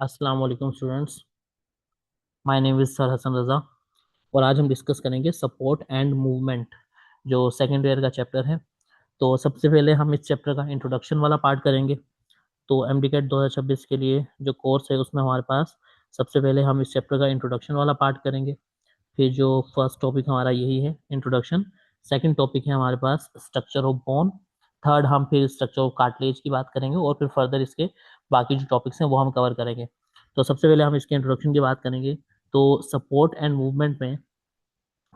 अस्सलाम वालेकुम students. My name is sir Hasan Raza और आज हम डिस्कस करेंगे सपोर्ट एंड मूवमेंट जो सेकेंड ईयर का चैप्टर है। तो सबसे पहले हम इस चैप्टर का इंट्रोडक्शन वाला पार्ट करेंगे। तो एमडीकेट 2026 के लिए जो कोर्स है उसमें हमारे पास सबसे पहले हम इस चैप्टर का इंट्रोडक्शन वाला पार्ट करेंगे। फिर जो फर्स्ट टॉपिक हमारा यही है इंट्रोडक्शन। सेकंड टॉपिक है हमारे पास स्ट्रक्चर ऑफ बोन। थर्ड हम फिर स्ट्रक्चर ऑफ कार्टिलेज की बात करेंगे और फिर फर्दर इसके बाकी जो टॉपिक्स हैं वो हम कवर करेंगे। तो सबसे पहले हम इसके इंट्रोडक्शन की बात करेंगे। तो सपोर्ट एंड मूवमेंट में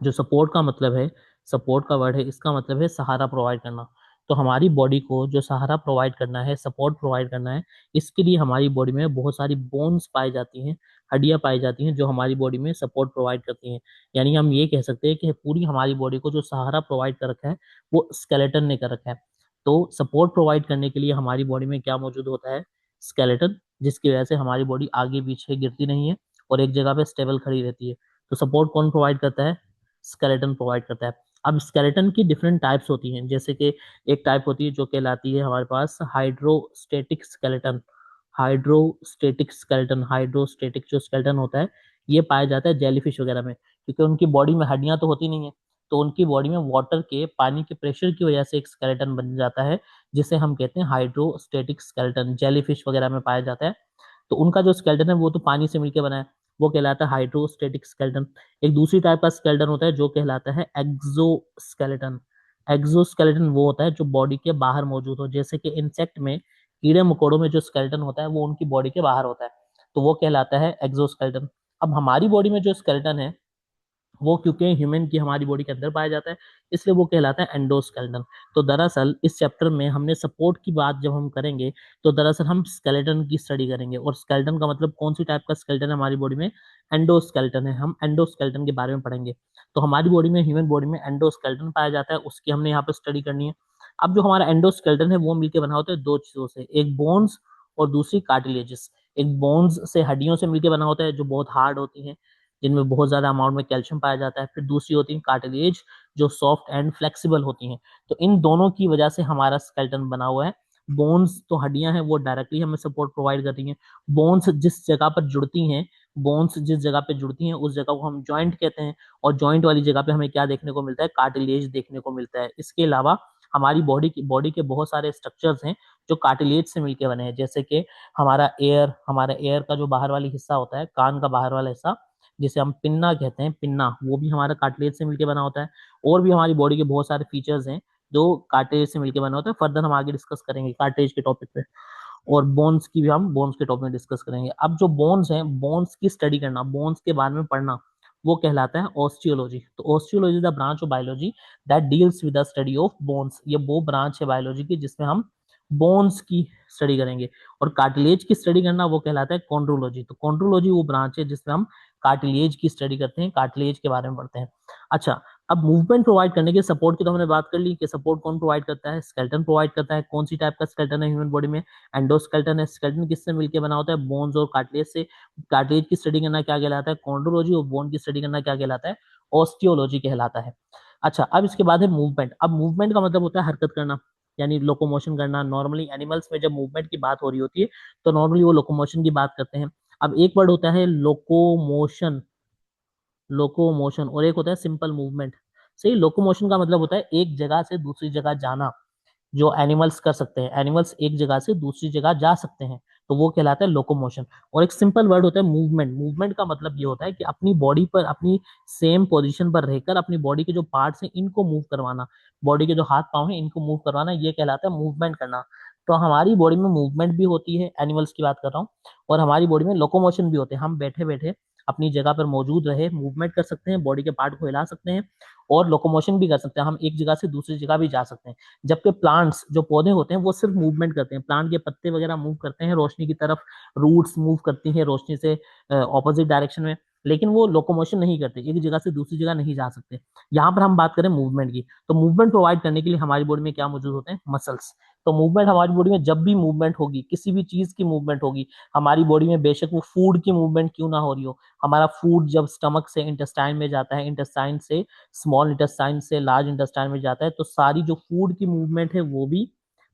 जो सपोर्ट का मतलब है, सपोर्ट का वर्ड है, इसका मतलब है सहारा प्रोवाइड करना। तो हमारी बॉडी को जो सहारा प्रोवाइड करना है, सपोर्ट प्रोवाइड करना है, इसके लिए हमारी बॉडी में बहुत सारी बोन्स पाई जाती हैं, हड्डियां पाई जाती हैं जो हमारी बॉडी में सपोर्ट प्रोवाइड करती हैं। यानी हम ये कह सकते हैं कि पूरी हमारी बॉडी को जो सहारा प्रोवाइड कर रखा है वो स्केलेटन ने कर रखा है। तो सपोर्ट प्रोवाइड करने के लिए हमारी बॉडी में क्या मौजूद होता है? स्केलेटन, जिसकी वजह से हमारी बॉडी आगे पीछे गिरती नहीं है और एक जगह पे स्टेबल खड़ी रहती है। तो सपोर्ट कौन प्रोवाइड करता है? स्केलेटन प्रोवाइड करता है। अब स्केलेटन की डिफरेंट टाइप्स होती हैं, जैसे कि एक टाइप होती है जो कहलाती है हमारे पास hydrostatic skeleton. Hydrostatic skeleton, hydrostatic जो स्केलेटन होता है ये पाया जाता है जेलीफिश वगैरह में, क्योंकि उनकी बॉडी में हड्डियां तो होती नहीं है। तो उनकी बॉडी में वाटर के, पानी के प्रेशर की वजह से एक स्केलेटन बन जाता है, जिसे हम कहते हैं हाइड्रोस्टेटिक स्केलेटन। जेलीफिश वगैरह में पाया जाता है। तो उनका जो स्केलेटन है वो तो पानी से मिलकर बना है, वो कहलाता है हाइड्रोस्टेटिक स्केलेटन। एक दूसरी टाइप का स्केलेटन होता है जो कहलाता है एक्सोस्केलेटन। एक्सोस्केलेटन वो होता है जो बॉडी के बाहर मौजूद हो, जैसे कि इंसेक्ट में, कीड़े मकोड़ों में जो स्केलेटन होता है वो उनकी बॉडी के बाहर होता है, तो वो कहलाता है एक्सोस्केलेटन। अब हमारी बॉडी में जो स्केलेटन है वो क्योंकि ह्यूमन की हमारी बॉडी के अंदर पाया जाता है, इसलिए वो कहलाता है एंडोस्केलेटन। तो दरअसल इस चैप्टर में हमने सपोर्ट की बात जब हम करेंगे तो दरअसल हम स्केलेटन की स्टडी करेंगे। और स्केलेटन का मतलब कौन सी टाइप का स्केलेटन है हमारी बॉडी में? एंडोस्केलेटन है। हम एंडोस्केलेटन के बारे में पढ़ेंगे। तो हमारी बॉडी में, ह्यूमन बॉडी में एंडोस्केलेटन पाया जाता है, उसकी हमने यहाँ पर स्टडी करनी है। अब जो हमारा एंडोस्केलेटन है वो मिलकर बना होता है दो चीजों से, एक बोन्स और दूसरी कार्टिलेजेस। एक बोन्स से, हड्डियों से मिलकर बना होता है जो बहुत हार्ड होती है, जिनमें बहुत ज्यादा अमाउंट में कैल्शियम पाया जाता है। फिर दूसरी होती है कार्टिलेज, जो सॉफ्ट एंड फ्लेक्सिबल होती हैं। तो इन दोनों की वजह से हमारा स्केलेटन बना हुआ है। बोन्स तो हड्डियां हैं वो डायरेक्टली हमें सपोर्ट प्रोवाइड करती हैं। बोन्स जिस जगह पर जुड़ती हैं, बोन्स जिस जगह पे जुड़ती हैं उस जगह को हम जॉइंट कहते हैं। और जॉइंट वाली जगह पे हमें क्या देखने को मिलता है? कार्टिलेज देखने को मिलता है। इसके अलावा हमारी बॉडी के बहुत सारे स्ट्रक्चर्स हैं जो कार्टिलेज से मिलकर बने हैं, जैसे कि हमारा एयर का जो बाहर वाली हिस्सा होता है, कान का बाहर वाला हिस्सा, जिसे हम पिन्ना कहते हैं, पिन्ना, वो भी हमारा कार्टिलेज से मिलकर बना होता है। और भी हमारी बॉडी के बहुत सारे फीचर्स हैं जो कार्टिलेज से मिलकर बना होता है। फर्दर हम आगे डिस्कस करेंगे कार्टिलेज के टॉपिक पे। और बोन्स की भी हम बोन्स के टॉपिक में डिस्कस करेंगे। अब जो बोन्स हैं, बोन्स की स्टडी करना, बोन्स के बारे में पढ़ना, वो कहलाता है ऑस्टियोलॉजी। तो osteology is the branch of biology that deals with the study of bones. ये वो ब्रांच है बायोलॉजी की जिसमें हम बोन्स की स्टडी करेंगे। और कार्टिलेज की स्टडी करना वो कहलाता है कॉन्ड्रोलॉजी। तो कॉन्ड्रोलॉजी वो ब्रांच है जिसमें हम कार्टिलेज की स्टडी करते हैं, कार्टिलेज के बारे में पढ़ते हैं। अच्छा, अब मूवमेंट प्रोवाइड करने के सपोर्ट की तो हमने बात कर ली कि सपोर्ट कौन प्रोवाइड करता है? स्केलेटन प्रोवाइड करता है। कौन सी टाइप का स्केलेटन है ह्यूमन बॉडी में? एंडोस्केलेटन है। स्केलेटन किससे मिलकर बना होता है? बोन्स और कार्टिलेज से। कार्टिलेज की स्टडी करना क्या कहलाता है? कॉन्ड्रोलॉजी। और बोन की स्टडी करना क्या कहलाता है? ऑस्टियोलॉजी कहलाता है। अच्छा, अब इसके बाद है मूवमेंट। अब मूवमेंट का मतलब होता है हरकत करना, यानी लोकोमोशन करना। नॉर्मली एनिमल्स में जब मूवमेंट की बात हो रही होती है तो नॉर्मली वो लोकोमोशन की बात करते हैं। अब एक वर्ड होता है लोकोमोशन, लोकोमोशन, और एक होता है सिंपल मूवमेंट। सही, लोकोमोशन का मतलब होता है एक जगह से दूसरी जगह जाना, जो एनिमल्स कर सकते हैं। एनिमल्स एक जगह से दूसरी जगह जा सकते हैं, तो वो कहलाता है लोकोमोशन। और एक सिंपल वर्ड होता है मूवमेंट। मूवमेंट का मतलब ये होता है कि अपनी बॉडी पर, अपनी सेम पोजीशन पर रहकर अपनी बॉडी के जो पार्ट्स हैं इनको मूव करवाना, बॉडी के जो हाथ पांव हैं इनको मूव करवाना, ये कहलाता है मूवमेंट करना। तो हमारी बॉडी में मूवमेंट भी होती है, एनिमल्स की बात कर रहा हूँ, और हमारी बॉडी में लोकोमोशन भी होते हैं। हम बैठे बैठे अपनी जगह पर मौजूद रहे मूवमेंट कर सकते हैं, बॉडी के पार्ट को हिला सकते हैं, और लोकोमोशन भी कर सकते हैं। हम एक जगह से दूसरी जगह भी जा सकते हैं। जबकि प्लांट्स, जो पौधे होते हैं, वो सिर्फ मूवमेंट करते हैं। प्लांट के पत्ते वगैरह मूव करते हैं रोशनी की तरफ, रूट्स मूव करती हैं रोशनी से ऑपोजिट डायरेक्शन में, लेकिन वो लोकोमोशन नहीं करते, एक जगह से दूसरी जगह नहीं जा सकते। यहाँ पर हम बात करें मूवमेंट की, तो मूवमेंट प्रोवाइड करने के लिए हमारी बॉडी में क्या मौजूद होते हैं? मसल्स। तो मूवमेंट हमारी बॉडी में जब भी मूवमेंट होगी, किसी भी चीज की मूवमेंट होगी हमारी बॉडी में, बेशक वो फूड की मूवमेंट क्यों ना हो रही हो, हमारा फूड जब स्टमक से इंटेस्टाइन में जाता है, इंटेस्टाइन से स्मॉल इंटेस्टाइन से लार्ज इंटेस्टाइन में जाता है, तो सारी जो फूड की मूवमेंट है वो भी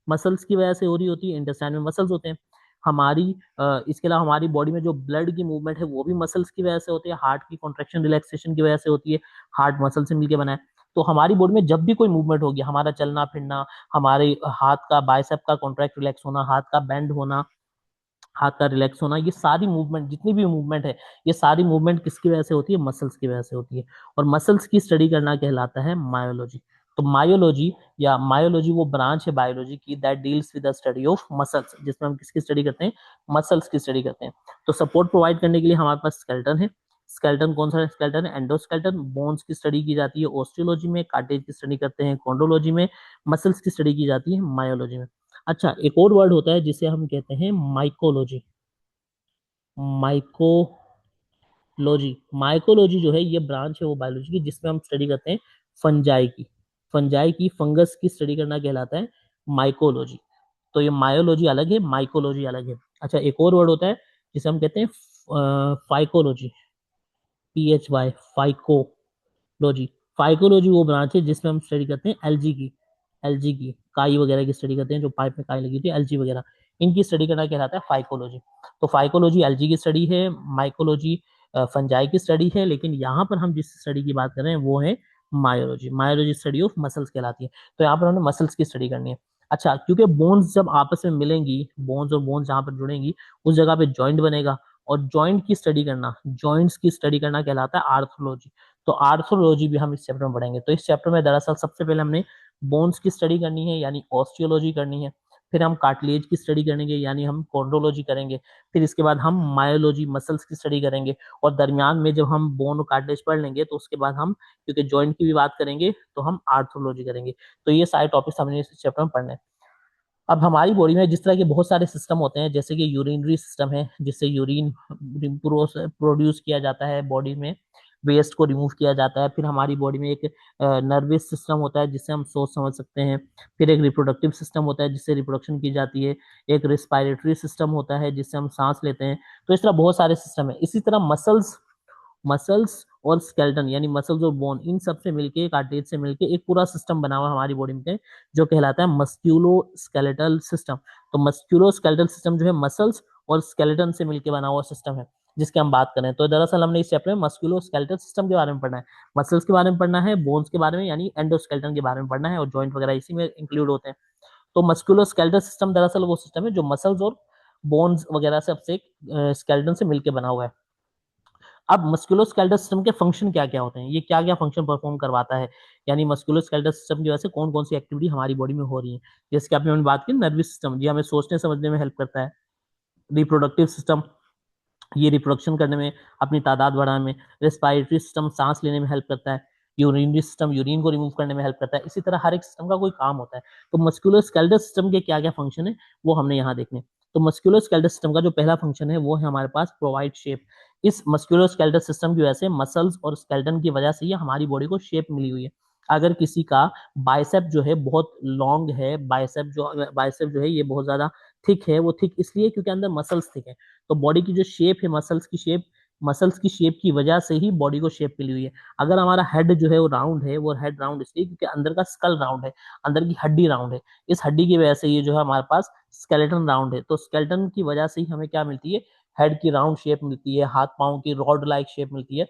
मसल्स की वजह से हो रही होती है। इंटेस्टाइन में मसल्स होते हैं। हमारी इसके अलावा हमारी बॉडी में जो ब्लड की मूवमेंट है वो भी मसल्स की वजह से होती है, हार्ट की कॉन्ट्रेक्शन रिलैक्सेशन की वजह से होती है, हार्ट मसल से मिलकर बना है। तो हमारी बॉडी में जब भी कोई मूवमेंट होगी, हमारा चलना फिरना, हमारे हाथ का बाइसेप का कॉन्ट्रैक्ट रिलैक्स होना, हाथ का बेंड होना, हाथ का रिलैक्स होना, ये सारी मूवमेंट, जितनी भी मूवमेंट है, ये सारी मूवमेंट किसकी वजह से होती है? मसल्स की वजह से होती है। और मसल्स की स्टडी करना कहलाता है मायोलॉजी। तो मायोलॉजी या मायोलॉजी वो ब्रांच है बायोलॉजी की that deals with the study of muscles, जिसमें हम किसकी स्टडी करते हैं? मसल्स की स्टडी करते हैं। तो सपोर्ट प्रोवाइड करने के लिए हमारे पास स्केलेटन है। स्केलेटन कौन सा स्केलेटन है? एंडोस्केलेटन। बोन्स की स्टडी की जाती है ऑस्टियोलॉजी में, कार्टेज की स्टडी करते हैं कॉन्ड्रोलॉजी में, मसल्स की स्टडी की जाती है मायोलॉजी में। अच्छा, एक और वर्ड होता है जिसे हम कहते हैं माइकोलॉजी। माइकोलॉजी जो है ये ब्रांच है वो बायोलॉजी की, जिसमें हम स्टडी करते हैं फंजाई की। फंजाई की, फंगस की स्टडी करना कहलाता है माइकोलॉजी। तो ये मायोलॉजी अलग है, माइकोलॉजी अलग है। अच्छा, एक और वर्ड होता है जिसे हम कहते हैं फाइकोलॉजी। PHY, phycology. फाइकोलॉजी वो ब्रांच है जिसमें हम स्टडी करते हैं एलजी की। एलजी की काई वगैरह की स्टडी करते हैं, जो पाइप में काई लगी होती है, एलजी वगैरह, इनकी स्टडी करना कहलाता है फाइकोलॉजी। तो फाइकोलॉजी एलजी की स्टडी है, माइकोलॉजी फंजाई की स्टडी है, लेकिन यहाँ पर हम जिस स्टडी की बात कर रहे हैं वो है myology. Myology study of muscles कहलाती है। तो यहाँ पर हमने मसल्स की स्टडी करनी है। अच्छा, क्योंकि बोन्स जब आपस में मिलेंगी, बोन्स और बोन्स जहाँ पर जुड़ेंगी, उस जगह पे जॉइंट बनेगा, और जॉइंट की स्टडी करना, जॉइंट्स की स्टडी करना कहलाता है आर्थोलॉजी। तो आर्थोलॉजी भी हम इस चैप्टर में पढ़ेंगे। तो इस चैप्टर में दरअसल सबसे पहले हमने बोन्स की स्टडी करनी है, यानी ऑस्टियोलॉजी करनी है। फिर हम कार्टिलेज की स्टडी करेंगे, यानी हम कॉन्ड्रोलॉजी करेंगे। फिर इसके बाद हम मायोलॉजी, मसल्स की स्टडी करेंगे। और दरमियान में जब हम बोन और कार्टिलेज पढ़ लेंगे, तो उसके बाद हम, क्योंकि जॉइंट की भी बात करेंगे, तो हम आर्थोलॉजी करेंगे। तो ये सारे टॉपिक्स हमने इस चैप्टर में पढ़ने हैं। अब हमारी बॉडी में जिस तरह के बहुत सारे सिस्टम होते हैं, जैसे कि यूरिनरी सिस्टम है, जिससे यूरिन प्रोड्यूस किया जाता है बॉडी में, वेस्ट को रिमूव किया जाता है। फिर हमारी बॉडी में एक नर्वस सिस्टम होता है जिससे हम सोच समझ सकते हैं। फिर एक रिप्रोडक्टिव सिस्टम होता है जिससे रिप्रोडक्शन की जाती है। एक रिस्पायरेटरी सिस्टम होता है जिससे हम सांस लेते हैं। तो इस तरह बहुत सारे सिस्टम है। इसी तरह मसल्स और स्केलेटन, यानी मसल्स और बोन, इन सब से मिलके, कार्टिलेज से मिलके एक पूरा सिस्टम बना हुआ है हमारी बॉडी में, जो कहलाता है मस्क्यूलो स्केलेटल सिस्टम। तो मस्क्यूलो स्केलेटल सिस्टम जो है मसल्स और स्केलेटन से मिलके बना हुआ सिस्टम है, जिसके हम बात करें। तो दरअसल हमने इस चैप्टर में मस्क्यूलो स्केलेटल सिस्टम के बारे में पढ़ना है, मसल्स के बारे में पढ़ना है, बोन्स के बारे में यानी एंडोस्केलेटन के बारे में पढ़ना है, और जॉइंट वगैरह इसी में इंक्लूड होते हैं। तो मस्क्यूलो स्केलेटल सिस्टम दरअसल वो सिस्टम है जो मसल्स और बोन्स वगैरह से, सबसे स्केलेटन से मिलकर बना हुआ है। अब मस्कुलोस्केलेटल सिस्टम के फंक्शन क्या क्या होते हैं, ये क्या क्या फंक्शन परफॉर्म करवाता है, यानी मस्कुलोस्केलेटल सिस्टम की वजह से कौन कौन सी एक्टिविटी हमारी बॉडी में हो रही है। जैसे कि आपने बात की नर्वस सिस्टम, ये हमें सोचने समझने में हेल्प करता है। रिप्रोडक्टिव सिस्टम, ये रिप्रोडक्शन करने में, अपनी तादाद बढ़ाने में। रेस्पिरेटरी सिस्टम, सांस लेने में हेल्प करता है। यूरिनरी सिस्टम, यूरिन को रिमूव करने में हेल्प करता है। इसी तरह हर एक सिस्टम का कोई काम होता है। तो मस्कुलोस्केलेटल सिस्टम के क्या क्या फंक्शन है वो हमने यहाँ देखने। तो मस्कुलोस्केलेटल सिस्टम का जो पहला फंक्शन है वो है हमारे पास प्रोवाइड शेप। इस मस्कुलोस्केलेटल सिस्टम की वजह से, मसल्स और स्केलेटन की वजह से, ये हमारी बॉडी को शेप मिली हुई है। अगर किसी का बाइसेप जो है बहुत लॉन्ग है, बाइसेप जो है ये बहुत ज्यादा थिक है, वो थिक इसलिए क्योंकि अंदर मसल्स थिक है। तो बॉडी की जो शेप है, मसल्स की शेप की वजह से ही बॉडी को शेप मिली हुई है। अगर हमारा हेड जो है वो राउंड है, वो हेड राउंड इसलिए क्योंकि अंदर का स्कल राउंड है, अंदर की हड्डी राउंड है। इस हड्डी की वजह से ये जो है हमारे पास स्केलेटन राउंड है। तो स्केलेटन की वजह से ही हमें क्या मिलती है? हेड की राउंड शेप मिलती है, हाथ पाँव की रॉड लाइक शेप मिलती है।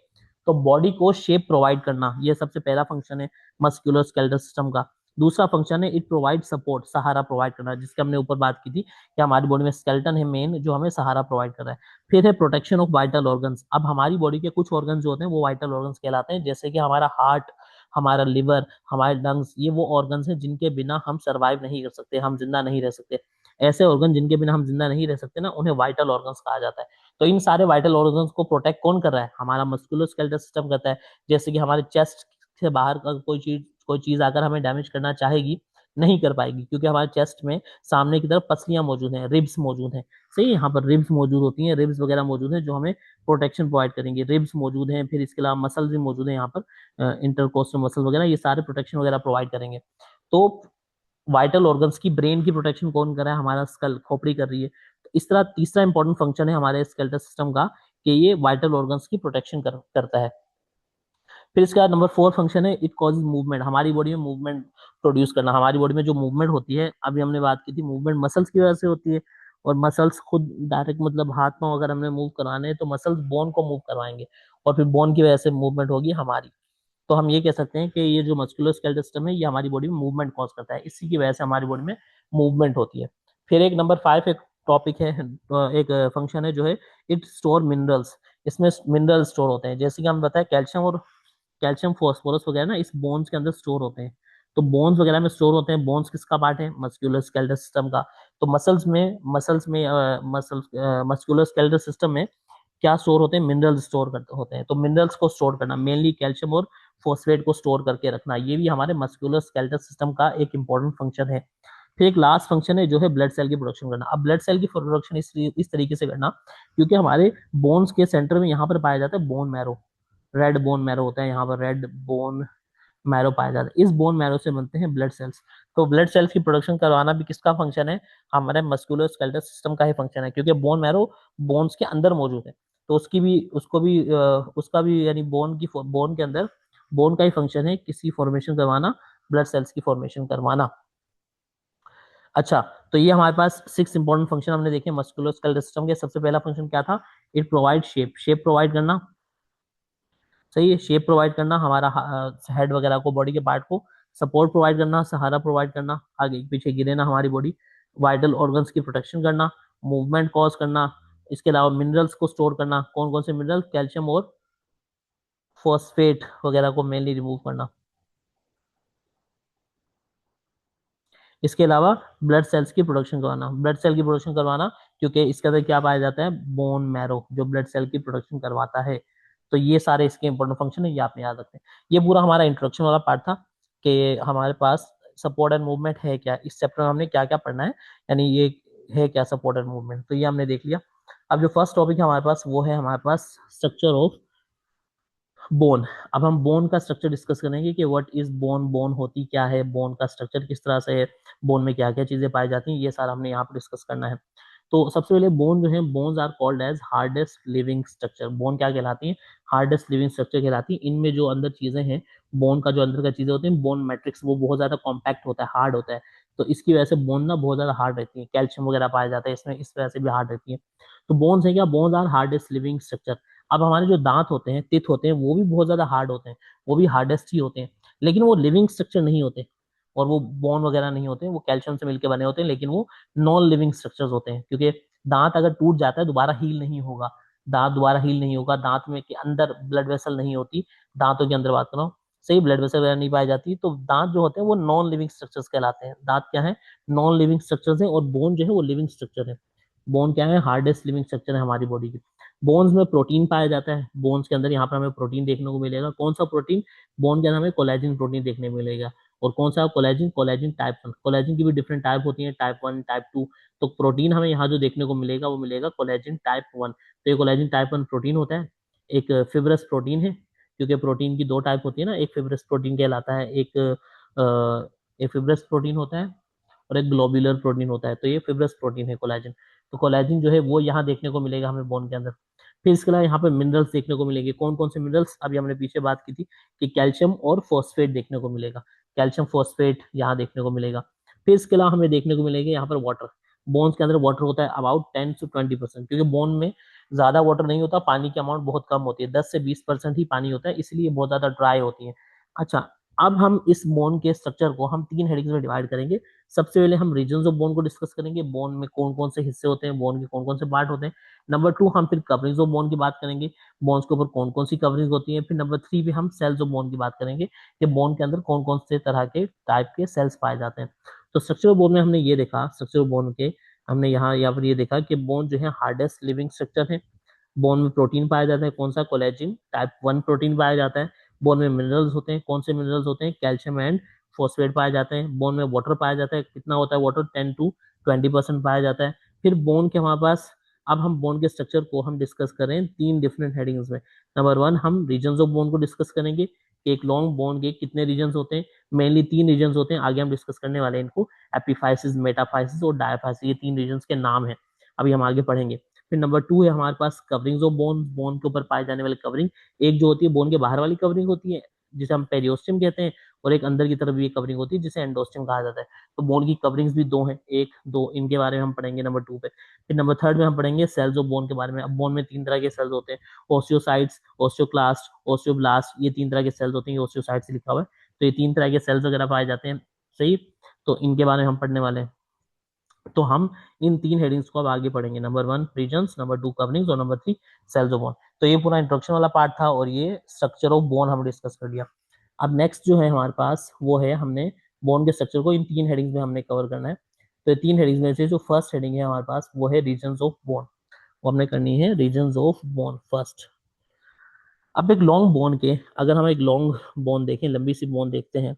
तो बॉडी को शेप प्रोवाइड करना, ये सबसे पहला फंक्शन है मस्कुलोस्केलेटल सिस्टम का। दूसरा फंक्शन है it provide support, Sahara provide करना, जिसके हमने ऊपर बात की थी कि हमारी बॉडी में स्केलेटन है मेन, जो हमें सहारा प्रोवाइड कर रहा है। फिर है प्रोटेक्शन ऑफ वाइटल ऑर्गन्स। अब हमारी बॉडी के कुछ ऑर्गन्स जो होते हैं वो वाइटल ऑर्गन्स कहलाते हैं, जैसे कि हमारा हार्ट, हमारा लिवर, हमारे लंग्स, ये वो ऑर्गन्स हैं जिनके बिना हम सर्वाइव नहीं कर सकते, हम जिंदा नहीं रह सकते। ऐसे ऑर्गन जिनके बिना हम जिंदा नहीं रह सकते ना, उन्हें वाइटल ऑर्गन्स कहा जाता है। तो इन सारे वाइटल ऑर्गन्स को प्रोटेक्ट कौन कर रहा है? हमारा मस्कुलोस्केलेटल सिस्टम करता है। जैसे कि हमारे चेस्ट से बाहर का कोई चीज अगर हमें डैमेज करना चाहेगी, नहीं कर पाएगी, क्योंकि हमारे चेस्ट में सामने की तरफ पसलियां मौजूद हैं, रिब्स मौजूद हैं। सही है, यहाँ पर रिब्स मौजूद होती हैं, रिब्स वगैरह मौजूद हैं जो हमें प्रोटेक्शन प्रोवाइड करेंगे। रिब्स मौजूद हैं, फिर इसके अलावा मसल्स भी मौजूद हैं यहाँ पर, इंटरकोस्टल मसल वगैरह, ये सारे प्रोटेक्शन वगैरह प्रोवाइड करेंगे। तो वाइटल ऑर्गन्स की, ब्रेन की प्रोटेक्शन कौन कर रहा है? हमारा स्कल, खोपड़ी कर रही है। तो इस तरह तीसरा इंपॉर्टेंट फंक्शन है हमारे स्केलेटल सिस्टम का, कि ये वाइटल ऑर्गन्स की प्रोटेक्शन करता है। फिर इसके बाद नंबर 4 फंक्शन है इट कॉजेज मूवमेंट, हमारी बॉडी में मूवमेंट प्रोड्यूस करना। हमारी बॉडी में जो मूवमेंट होती है, अभी हमने बात की थी मूवमेंट मसल्स की वजह से होती है, और मसल्स खुद डायरेक्ट मतलब हाथ पांव अगर हमने मूव कराने हैं तो मसल्स बोन को मूव करवाएंगे, और फिर बोन की वजह से मूवमेंट होगी हमारी। तो हम ये कह सकते हैं कि ये जो मस्कुलर स्केलेटल सिस्टम है ये हमारी बॉडी में मूवमेंट कॉज करता है, इसी की वजह से हमारी बॉडी में मूवमेंट होती है। फिर एक नंबर 5 एक टॉपिक है, एक फंक्शन है जो है इट स्टोर मिनरल्स। इसमें मिनरल स्टोर होते हैं, जैसे कि हम बताएं कैल्शियम और कैल्शियम फॉस्फोरस वगैरह ना इस बोन्स के अंदर स्टोर होते हैं। तो बोन्स वगैरह में स्टोर होते हैं। बोन्स किसका पार्ट है? मस्कुलर स्केलेटल सिस्टम का। तो मसल्स में मस्कुलर स्केलेटल सिस्टम में क्या स्टोर होते हैं? मिनरल स्टोर करते होते हैं। तो मिनरल्स को स्टोर करना, मेनली कैल्शियम और फॉस्फेट को स्टोर करके रखना, ये भी हमारे मस्कुलर स्केलेटल सिस्टम का एक इंपॉर्टेंट फंक्शन है। फिर एक लास्ट फंक्शन है जो है ब्लड सेल की प्रोडक्शन करना। अब ब्लड सेल की प्रोडक्शन इस तरीके से करना, क्योंकि हमारे बोन्स के सेंटर में यहाँ पर पाया जाता है bone marrow. Red bone marrow होता है यहाँ पर, रेड बोन मैरो पाया जाता है। इस बोन मैरो से बनते हैं ब्लड सेल्स। तो ब्लड सेल्स की प्रोडक्शन करवाना भी किसका फंक्शन है? हमारे मस्कुलर स्केलेटल सिस्टम का ही फंक्शन है, क्योंकि बोन मैरो बोन्स के अंदर मौजूद है। तो उसका भी यानी बोन के अंदर बोन का ही फंक्शन है किसी फॉर्मेशन करवाना, ब्लड सेल्स की फॉर्मेशन करवाना। अच्छा, तो ये हमारे पास 6 इंपॉर्टेंट फंक्शन हमने देखे मस्कुलर स्केलेटल सिस्टम के। सबसे पहला फंक्शन क्या था? It provide shape, shape provide करना। सही है, शेप प्रोवाइड करना हमारा हेड वगैरह को, बॉडी के पार्ट को। सपोर्ट प्रोवाइड करना, सहारा प्रोवाइड करना, आगे पीछे गिरे ना हमारी बॉडी। वाइटल ऑर्गन्स की प्रोटेक्शन करना, मूवमेंट कॉज करना। इसके अलावा मिनरल्स को स्टोर करना, कौन कौन से मिनरल? कैल्शियम और फॉस्फेट वगैरह को मेनली रिमूव करना। इसके अलावा ब्लड सेल्स की प्रोडक्शन करवाना, ब्लड सेल की प्रोडक्शन करवाना, क्योंकि इसके अंदर क्या पाया जाता है? बोन मैरो, जो ब्लड सेल की प्रोडक्शन करवाता है। तो ये सारे इसके इंपॉर्टेंट फंक्शन है, ये आप याद रखते हैं। ये पूरा हमारा इंट्रोडक्शन वाला पार्ट था कि हमारे पास सपोर्ट एंड मूवमेंट है क्या, इस चैप्टर में हमने क्या क्या पढ़ना है, यानी ये है क्या सपोर्ट एंड मूवमेंट, तो ये हमने देख लिया। अब जो फर्स्ट टॉपिक है हमारे पास वो है हमारे पास स्ट्रक्चर ऑफ बोन। अब हम बोन का स्ट्रक्चर डिस्कस करेंगे कि व्हाट इज बोन, बोन होती क्या है, बोन का स्ट्रक्चर किस तरह से है, बोन में क्या क्या चीजें पाई जाती हैं, ये सारा हमने यहाँ पर डिस्कस करना है। तो सबसे पहले बोन जो है, bones are called as hardest living structure. Bone क्या कहलाती है? हार्डेस्ट लिविंग स्ट्रक्चर कहलाती है। इनमें जो अंदर चीजें हैं, बोन का जो अंदर का चीजें होती हैं, बोन मैट्रिक्स वो बहुत ज्यादा कॉम्पैक्ट होता है, हार्ड होता है। तो इसकी वजह से बोन ना बहुत ज्यादा हार्ड रहती है। कैल्शियम वगैरह पाया जाता है इसमें, इस वजह से भी हार्ड रहती है। तो बोन्स है क्या? Bones are hardest living structure. अब हमारे जो दांत होते हैं, तित होते हैं, वो भी बहुत ज्यादा हार्ड होते हैं, वो भी हार्डेस्ट ही होते हैं, लेकिन वो लिविंग स्ट्रक्चर नहीं होते, और वो बोन वगैरह नहीं होते, वो कैल्शियम से मिलकर बने होते हैं, लेकिन वो नॉन लिविंग स्ट्रक्चर्स होते हैं, क्योंकि दांत अगर टूट जाता है दोबारा हील नहीं होगा। दांत दोबारा हील नहीं होगा, दांत में के अंदर ब्लड वेसल नहीं होती, दांतों के अंदर बात कर रहा हूँ, सही ब्लड वेसल वगैरह नहीं पाई जाती, तो दांत जो होते हैं वो नॉन लिविंग स्ट्रक्चर्स कहलाते हैं। दांत क्या है? नॉन लिविंग स्ट्रक्चर्स है, और बोन जो है वो लिविंग स्ट्रक्चर है। बोन क्या है? हार्डेस्ट लिविंग स्ट्रक्चर है हमारी बॉडी की। बोन्स में प्रोटीन पाया जाता है, बोन्स के अंदर यहाँ पर हमें प्रोटीन देखने को मिलेगा। कौन सा प्रोटीन? बोन के अंदर हमें कोलेजन प्रोटीन देखने को मिलेगा। और कौन सा कोलेजन? Collagen type 1। कोलेजन की भी डिफरेंट टाइप होती है, टाइप 1, टाइप 2। तो प्रोटीन हमें यहाँ जो देखने को मिलेगा वो मिलेगा कोलेजन टाइप 1। तो ये कोलेजन टाइप 1 प्रोटीन होता है। एक फिब्रस प्रोटीन है, क्योंकि प्रोटीन की दो टाइप होती है ना, एक फिब्रस प्रोटीन कहलाता है, एक फिब्रस प्रोटीन होता है, और एक ग्लोब्यूलर प्रोटीन होता है। तो ये फिब्रस प्रोटीन है कोलेजन। तो कोलेजन जो है वो यहाँ देखने को मिलेगा हमें बोन के अंदर। फिर इसके अलावा यहाँ पे मिनरल्स देखने को मिलेंगे। कौन कौन से मिनरल्स? अभी हमने पीछे बात की थी कि कैल्शियम और फॉस्फेट देखने को मिलेगा। कैल्शियम फॉस्फेट यहाँ देखने को मिलेगा। फिर इसके अलावा हमें देखने को मिलेंगे यहाँ पर वाटर। बोन्स के अंदर वाटर होता है अबाउट 10 से 20%, क्योंकि बोन में ज्यादा वाटर नहीं होता, पानी की अमाउंट बहुत कम होती है, 10 से 20% ही पानी होता है, इसलिए बहुत ज्यादा ड्राई होती है। अच्छा, अब हम इस बोन के स्ट्रक्चर को हम 3 हेडिंग्स में डिवाइड करेंगे। सबसे पहले हम रीजन ऑफ बोन को डिस्कस करेंगे, बोन में कौन कौन से हिस्से होते हैं, बोन के कौन कौन से पार्ट होते हैं। नंबर 2 हम फिर कवरिंग्स ऑफ बोन की बात करेंगे, बोन्स के ऊपर कौन कौन सी कवरिंग होती है। फिर नंबर 3 पे हम सेल्स ऑफ बोन की बात करेंगे कि बोन के अंदर कौन कौन से तरह के टाइप के सेल्स पाए जाते हैं। तो स्ट्रक्चर ऑफ बोन में हमने ये देखा, स्ट्रक्चर ऑफ बोन के हमने यहाँ पर ये देखा कि बोन जो है हार्डेस्ट लिविंग स्ट्रक्चर है। बोन में प्रोटीन पाया जाता है, कौन सा? कोलेजिन टाइप 1 प्रोटीन पाया जाता है। बोन में मिनरल्स होते हैं, कौन से मिनरल्स होते हैं? कैल्शियम एंड फॉस्फेट पाए जाते हैं। बोन में वाटर पाया जाता है, कितना होता है वाटर? 10 to 20% पाया जाता है। फिर बोन के हमारे पास, अब हम बोन के स्ट्रक्चर को हम डिस्कस करें 3 डिफरेंट हेडिंग्स में। नंबर 1 हम रीजन ऑफ बोन को डिस्कस करेंगे कि एक लॉन्ग बोन के कितने रीजन होते हैं। मेनली 3 रीजन होते हैं, आगे हम डिस्कस करने वाले हैं इनको, एपिफाइसिस, मेटाफाइसिस और डायफाइसिस, ये 3 रीजन के नाम है, अभी हम आगे पढ़ेंगे। फिर नंबर 2 है हमारे पास कवरिंग्स ऑफ बोन, बोन के ऊपर पाए जाने वाली कवरिंग। एक जो होती है बोन के बाहर वाली कवरिंग होती है, जिसे हम पेरियोस्टियम कहते हैं, और एक अंदर की तरफ भी एक कवरिंग होती है जिसे एंडोस्टियम कहा जाता है। तो बोन की कवरिंग्स भी दो हैं, एक दो, इनके बारे में हम पढ़ेंगे नंबर 2 पे। फिर नंबर 3 में हम पढ़ेंगे सेल्स ऑफ बोन के बारे में। अब बोन में 3 तरह के सेल्स होते हैं, ओस्टियोसाइट्स, ओस्टियोक्लास्ट, ओस्टियोब्लास्ट, ये 3 तरह के सेल्स होते हैं, ओस्टियोसाइट्स लिखा हुआ है। तो ये 3 तरह के सेल्स वगैरह पाए जाते हैं, सही। तो इनके बारे में हम पढ़ने वाले हैं। तो हम इन 3 हेडिंग्स को अब आगे पढ़ेंगे, नंबर 1 रीजन्स, नंबर 2 कवरिंग्स, और नंबर 3 सेल्स ऑफ बोन। तो ये पूरा इंट्रोडक्शन वाला पार्ट था, और ये स्ट्रक्चर ऑफ बोन हम डिस्कस कर लिया। अब नेक्स्ट जो है हमारे पास वो है, हमने बोन के स्ट्रक्चर को इन 3 हेडिंग्स में हमने कवर करना है। तो ये 3 हेडिंग्स में से जो फर्स्ट हेडिंग है हमारे पास वो है रीजन्स ऑफ बोन। वो हमने करनी है रीजन्स ऑफ बोन फर्स्ट। अब एक लॉन्ग बोन के, अगर हम एक लॉन्ग बोन देखें, लंबी सी बोन देखते हैं,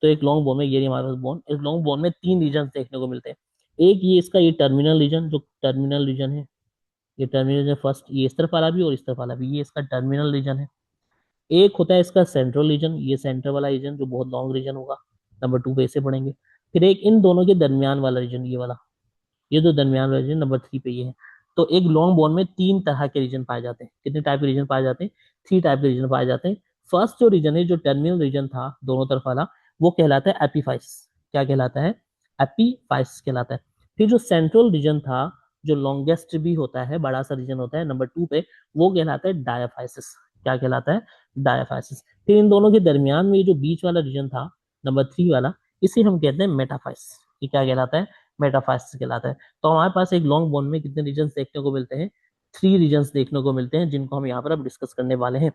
तो एक लॉन्ग बोन में ये हमारे पास बोन, इस लॉन्ग बोन में 3 रीजन देखने को मिलते हैं। एक ये इसका ये टर्मिनल रीजन, जो टर्मिनल रीजन है, ये टर्मिनल रीजन फर्स्ट, ये इस तरफ वाला भी और इस तरफ वाला भी, ये इसका टर्मिनल रीजन है। एक होता है इसका सेंट्रल रीजन, ये सेंटर वाला रीजन जो बहुत लॉन्ग रीजन होगा, नंबर 2 पे इसे पढ़ेंगे। फिर एक इन दोनों के दरमियान वाला रीजन, ये वाला, ये जो दरमियान वाला रीजन नंबर 3 पे ये है। तो एक लॉन्ग बोन में 3 तरह के रीजन पाए जाते हैं। कितने टाइप के रीजन पाए जाते हैं? 3 टाइप के रीजन पाए जाते हैं। फर्स्ट जो रीजन है, जो टर्मिनल रीजन था दोनों तरफ वाला, वो कहलाता है एपीफाइस। क्या कहलाता है? एपीफाइस कहलाता है। फिर जो सेंट्रल रीजन था, जो लॉन्गेस्ट भी होता है, बड़ा सा रीजन होता है नंबर 2 पे, वो कहलाता है डायाफाइसिस। क्या कहलाता है? डायाफाइसिस। फिर इन दोनों के दरमियान में जो बीच वाला रीजन था, नंबर 3 वाला, इसे हम कहते हैं मेटाफाइस। ये क्या कहलाता है? मेटाफाइसिस कहलाता है। तो हमारे पास एक लॉन्ग बोन में कितने रीजन देखने को मिलते हैं? 3 रीजन देखने को मिलते हैं, जिनको हम यहाँ पर अब डिस्कस करने वाले हैं।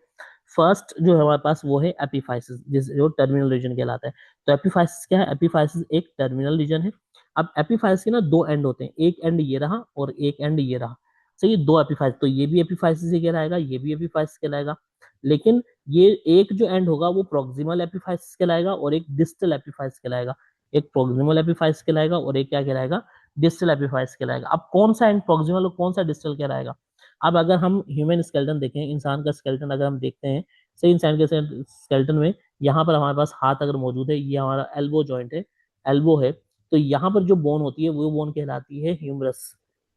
फर्स्ट जो है हमारे पास वो है एपीफाइसिस, जिस जो टर्मिनल रीजन कहलाता है। तो एपीफाइसिस क्या है? एपीफाइसिस एक टर्मिनल रीजन है। अब एपीफाइसिस के ना 2 एंड होते हैं, एक एंड ये रहा और एक एंड ये रहा, सही। 2 एपीफाइसिस, तो ये भी एपीफाइसिस ही कहलाएगा, ये भी एपीफाइसिस कहलाएगा। लेकिन ये एक जो एंड होगा वो प्रोक्सिमल एपीफाइसिस कहलाएगा और एक डिस्टल एपीफाइसिस कहलाएगा। एक प्रोक्सिमल एपीफाइसिस कहलाएगा और एक क्या कहलाएगा? डिस्टल एपीफाइसिस कहलाएगा। अब कौन सा एंड प्रोक्सिमल और कौन सा डिस्टल कहलाएगा? अब अगर हम ह्यूमन स्केलेटन देखें, इंसान का स्केलेटन अगर हम देखते हैं, सही, इंसान के स्केलेटन में यहाँ पर हमारे पास हाथ अगर मौजूद है, ये हमारा एल्बो जॉइंट है, एल्बो है। तो यहाँ पर जो बोन होती है वो बोन कहलाती है ह्यूमरस।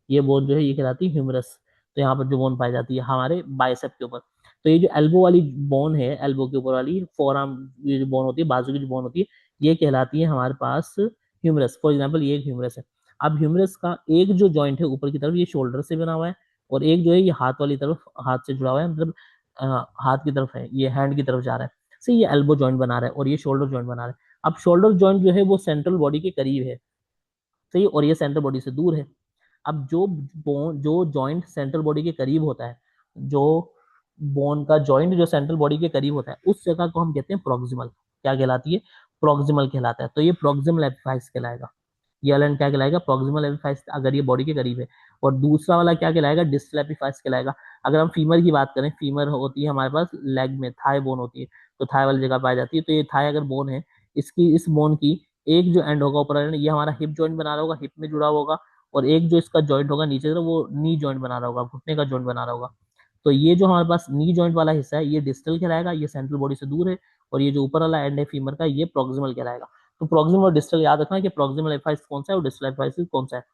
ये बोन जो है ये कहलाती है ह्यूमरस। तो यहाँ पर जो बोन पाई जाती है हमारे बाइसेप के ऊपर। तो ये जो एल्बो वाली बोन है, एल्बो के ऊपर वाली फोरआर्म, ये जो बोन होती है, बाजू की जो बोन होती है, ये कहलाती है हमारे पास ह्यूमरस। फॉर एग्जाम्पल ये एक ह्यूमरस है। अब ह्यूमरस का एक जो जॉइंट है ऊपर की तरफ, ये शोल्डर से बना हुआ है, और एक जो है ये हाथ वाली तरफ, हाथ से जुड़ा हुआ है, मतलब हाथ की तरफ है, ये हैंड की तरफ जा रहा है, सही। ये एल्बो जॉइंट बना रहा है और ये शोल्डर जॉइंट बना रहा है। अब शोल्डर जॉइंट जो है वो सेंट्रल बॉडी के करीब है, सही, और ये सेंट्रल बॉडी से दूर है। अब जो बोन, जो जॉइंट सेंट्रल बॉडी के करीब होता है, जो बोन का जॉइंट जो सेंट्रल बॉडी के करीब होता है, उस जगह को हम कहते हैं प्रोक्सिमल। क्या कहलाती है? प्रोक्सिमल कहलाता है। तो ये प्रोक्सिमल एपिफाइस कहलाएगा। ये वाला क्या कहलाएगा? प्रोक्सिमल एपिफाइस, अगर ये बॉडी के करीब है। और दूसरा वाला क्या कहलाएगा? डिस्टल एपिफाइस कहलाएगा। अगर हम फीमर की बात करें, फीमर होती है हमारे पास लेग में, थाई बोन होती है, तो थाई वाली जगह पाई जाती है। तो ये थाई अगर बोन है, इसकी, इस बोन की एक जो एंड होगा ऊपर, ये हमारा हिप जॉइंट बना रहा होगा, हिप में जुड़ा होगा, और एक जो इसका जॉइंट होगा नीचे की तरफ, वो नी जॉइंट बना रहा होगा, घुटने का जॉइंट बना रहा होगा। तो ये जो हमारे पास नी जॉइंट वाला हिस्सा है, ये डिस्टल कहलाएगा, ये सेंट्रल बॉडी से दूर है। और ये जो ऊपर वाला एंड है फीमर का, ये प्रोक्सिमल कहलाएगा। तो प्रोक्सिमल और डिस्टल याद रखना कि प्रोक्सिमल एपिफाइस कौन सा है और डिस्टल एपिफाइस कौन सा है।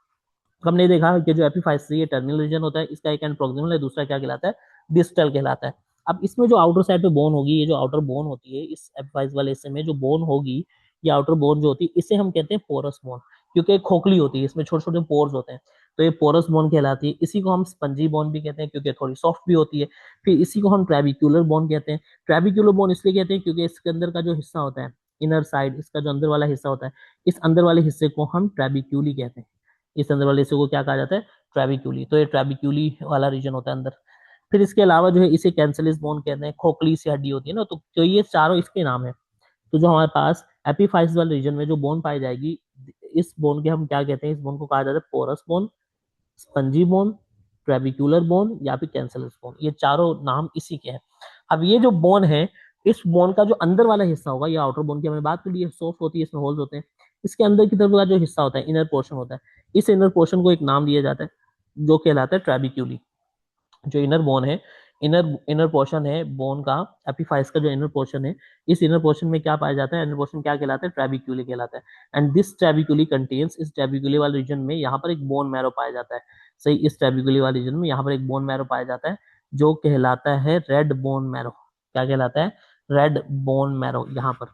हमने देखा कि जो एपिफाइस ये टर्मिनल रीजन होता है, इसका एक एंड प्रोक्सिमल है, दूसरा क्या कहलाता है? डिस्टल कहलाता है। अब इसमें जो आउटर साइड पे बोन होगी, ये जो आउटर बोन होती है इस एपिफाइस वाले हिस्से में जो बोन होगी, ये आउटर बोन जो होती है, इसे हम कहते हैं पोरस बोन, क्योंकि खोखली होती है, इसमें छोटे छोटे पोर्स होते हैं। तो ये पोरस बोन कहलाती है। इसी को हम स्पंजी बोन भी कहते हैं, क्योंकि थोड़ी सॉफ्ट भी होती है। फिर इसी को हम ट्रेबिक्यूलर बोन कहते हैं। ट्रेबिक्यूलर बोन इसलिए कहते हैं क्योंकि इसके अंदर का जो हिस्सा होता है, इनर साइड, इसका जो अंदर वाला हिस्सा होता है, इस अंदर वाले हिस्से को हम ट्रेबिक्यूली कहते हैं। इस अंदर वाले हिस्से को क्या कहा जाता है? ट्रेबिक्यूली। तो ये ट्रेबिक्यूली वाला रीजन होता है अंदर। फिर इसके अलावा जो है इसे कैंसलिस बोन कहते हैं, खोखली सी हड्डी होती है ना, तो ये चारों इसके नाम है। तो जो हमारे पास एपीफाइस वाले रीजन में जो बोन पाई जाएगी, इस बोन के हम क्या कहते हैं? इस बोन को कहा जाता है porous bone, spongy bone, trabecular bone, या फिर कैंसलस बोन। ये चारों नाम इसी के हैं। अब ये जो बोन है, इस बोन का जो अंदर वाला हिस्सा होगा, ये आउटर बोन की हमने बात कर ली है, सॉफ्ट होती है, इसमें होल्स होते हैं। इसके अंदर की तरफ का जो हिस्सा होता है, इनर पोर्शन होता है, इस इनर पोर्शन को एक नाम दिया जाता है जो कहलाता है ट्रेबिक्यूली। जो इनर बोन है, इनर इनर पोर्शन है बोन का, एपिफाइस का जो इनर पोर्शन है, इस इनर पोर्शन में क्या पाया जाता है? इनर पोर्शन क्या कहलाता है? ट्रेबिक्यूली कहलाता है। एंड दिस ट्रेबिक्यूली कंटेन्स, इस ट्रेबिक्यूली वाले रीजन में यहाँ पर एक बोन मैरो पाया जाता है, सही। इस ट्रेबिक्यूली वाले रीजन में यहाँ पर एक बोन मैरो पाया जाता है, जो कहलाता है रेड बोन मैरो। क्या कहलाता है? रेड बोन मैरो यहाँ पर।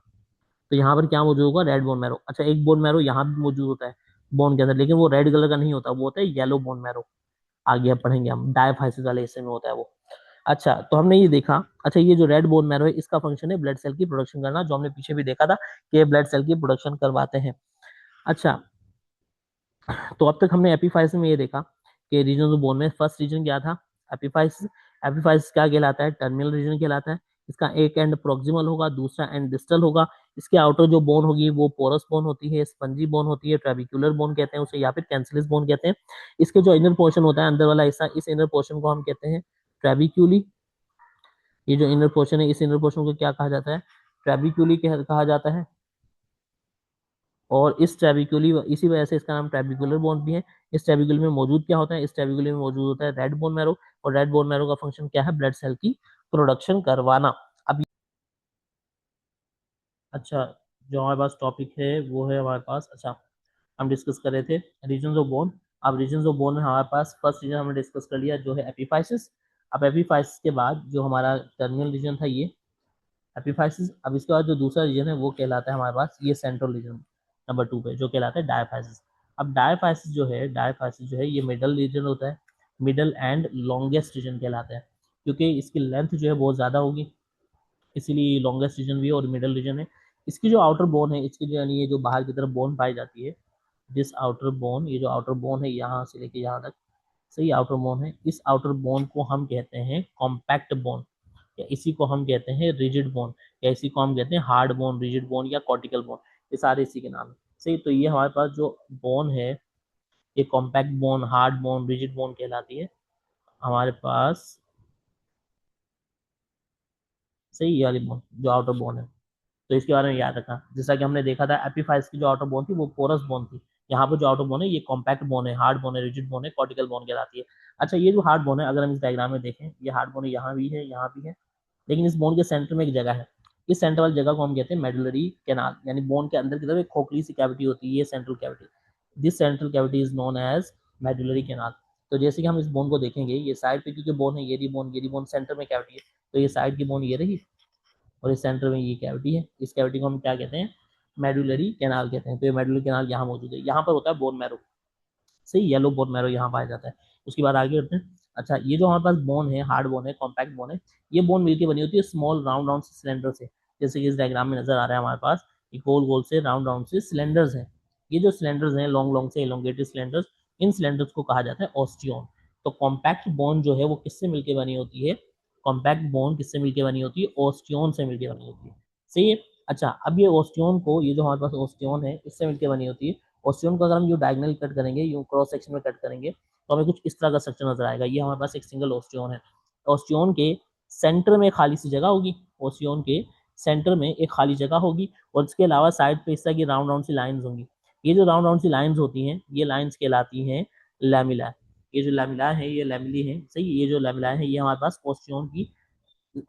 तो यहाँ पर क्या मौजूद होगा, रेड बोन मैरो। अच्छा, एक बोन मैरो यहाँ भी मौजूद होता है बोन के अंदर, लेकिन वो रेड कलर का नहीं होता, वो होता है येलो बोन मैरो। आगे अब पढ़ेंगे हम, डायफाइसिस वाले हिस्से में होता है वो। अच्छा, तो हमने ये देखा। अच्छा, ये जो रेड बोन मैरो है इसका फंक्शन है ब्लड सेल की प्रोडक्शन करना, जो हमने पीछे भी देखा था कि ब्लड सेल की प्रोडक्शन करवाते हैं। अच्छा, तो अब तक हमने एपीफाइस में ये देखा कि रीजन ऑफ बोन में फर्स्ट रीजन क्या था, एपीफाइस। एपीफाइस क्या कहलाता है, टर्मिनल रीजन कहलाता है। इसका एक एंड प्रोक्सिमल होगा, दूसरा एंड डिस्टल होगा। इसके आउटर जो बोन होगी वो पोरस बोन होती है, स्पंजी बोन होती है, ट्रेबिकुलर बोन कहते हैं उसे, या फिर कैंसलिस बोन कहते हैं। इसके जो इनर पोर्शन होता है, अंदर वाला हिस्सा, इस इनर पोर्शन को हम कहते हैं ट्रेबिक्यूली। ये जो इनर पोर्शन है, इस इनर पोर्शन को क्या कहा जाता है, ट्रेबिक्यूली कहा जाता है। और इस ट्रेबिक्यूली, इसी वजह से इसका नाम ट्रेबिकुलर बोन भी है। इस ट्रेबिक्यूली में मौजूद क्या होता है, इस ट्रेबिक्यूली में मौजूद होता है रेड बोन मैरो। और रेड बोन मैरो का फंक्शन क्या है, ब्लड सेल की प्रोडक्शन करवाना। अब अच्छा, जो हमारे पास टॉपिक है वो है हमारे पास, अच्छा, हम डिस्कस कर रहे थे रीजन ऑफ बोन। अब रीजन ऑफ बोन में हमारे पास फर्स्ट रीजन हमने डिस्कस कर लिया जो है एपिफाइसिस। अब एपिफाइसिस के बाद जो हमारा टर्मिनल रीजन था ये एपिफाइसिस। अब इसके बाद जो दूसरा रीजन है वो कहलाता है हमारे पास ये सेंट्रल रीजन नंबर 2 पे, जो कहलाता है डायफाइसिस। अब डायफाइसिस जो है ये मिडल रीजन होता है, मिडल एंड लॉन्गेस्ट रीजन कहलाता है, क्योंकि इसकी लेंथ जो है बहुत ज़्यादा होगी, इसीलिए लॉन्गेस्ट रीजन भी है और मिडल रीजन है। इसकी जो आउटर बोन है, इसकी जो यानी ये जो बाहर की तरफ बोन पाई जाती है, दिस आउटर बोन, ये जो आउटर बोन है यहाँ से लेके यहाँ तक, सही आउटर बोन है, इस आउटर बोन को हम कहते हैं कॉम्पैक्ट बोन, या इसी को हम कहते हैं रिजिड बोन, या इसी को हम कहते हैं हार्ड बोन, रिजिड बोन या कॉर्टिकल बोन। ये सारे इसी के नाम है, सही। तो ये हमारे पास जो बोन है ये compact bone, hard bone, rigid bone कहलाती है हमारे पास, सही। ये वाली बोन जो आउटर बोन है, तो इसके बारे में याद रखना। जैसा कि हमने देखा था एपीफाइस की जो आउटर बोन थी वो पोरस बोन थी, यहाँ पर जो आउटर बोन है ये कॉम्पैक्ट बोन है, हार्ड बोन है, रिजिड बोन है, कॉर्टिकल बोन कहलाती है। अच्छा, ये जो हार्ड बोन है, अगर हम इस डायग्राम में देखें, ये हार्ड बोन यहाँ भी है, यहाँ भी है, लेकिन इस बोन के सेंटर में एक जगह है। इस सेंटर वाली जगह को हम कहते हैं मेडुलरी कैनाल, यानी बोन के अंदर की तरफ एक खोखली सी कैविटी होती है, ये central cavity. This central cavity is known as medullary canal. तो जैसे कि हम इस बोन को देखेंगे, ये साइड पे क्योंकि बोन है, ये रही बोन सेंटर में कैविटी है, तो ये साइड की बोन ये रही, और इस सेंटर में ये कैविटी है। इस कैविटी को हम क्या कहते हैं, मेडुलरी कैनाल कहते हैं। तो ये मेडुलरी कैनाल यहाँ मौजूद है, यहाँ पर होता है बोन मैरो, सही। येलो बोन मैरो यहाँ पाया जाता है। उसके बाद आगे बढ़ते हैं। अच्छा, ये जो हमारे पास बोन है, हार्ड बोन है, कॉम्पैक्ट बोन है, ये बोन मिलकर बनी होती है स्मॉल राउंड राउंड से सिलेंडर से। जैसे कि इस डायग्राम में नजर आ रहा है हमारे पास, ये गोल गोल से राउंड राउंड से सिलेंडर्स हैं। ये जो सिलेंडर्स हैं, लॉन्ग लॉन्ग से एलोंगेटेड सिलेंडर्स, इन सिलेंडर्स को कहा जाता है ऑस्टियोन। तो कॉम्पैक्ट बोन जो है वो किससे मिलकर बनी होती है, कॉम्पैक्ट बोन किससे मिलकर बनी होती है, ऑस्टियोन से मिलकर बनी होती है, सही है। अच्छा, अब ये ऑस्टियोन को, ये जो हमारे पास ऑस्टियोन है इससे मिलकर बनी होती है। ऑस्टियन को अगर हम यूँ डायगनल कट करेंगे, यूँ क्रॉस सेक्शन में कट करेंगे, तो हमें कुछ इस तरह का स्ट्रक्चर नजर आएगा। ये हमारे पास एक सिंगल ऑस्टियन है। ऑस्टियन के सेंटर में खाली सी जगह होगी, ऑस्टियन के सेंटर में एक खाली जगह होगी, और इसके अलावा साइड पे इस तरह की राउंड राउंड सी लाइंस होंगी। ये जो राउंड राउंड सी लाइंस होती हैं, ये लाइंस कहलाती हैं लैमिला। ये जो लैमिला है ये लैमिली है, सही। ये जो लैमिला है ये हमारे पास ऑस्टियन की,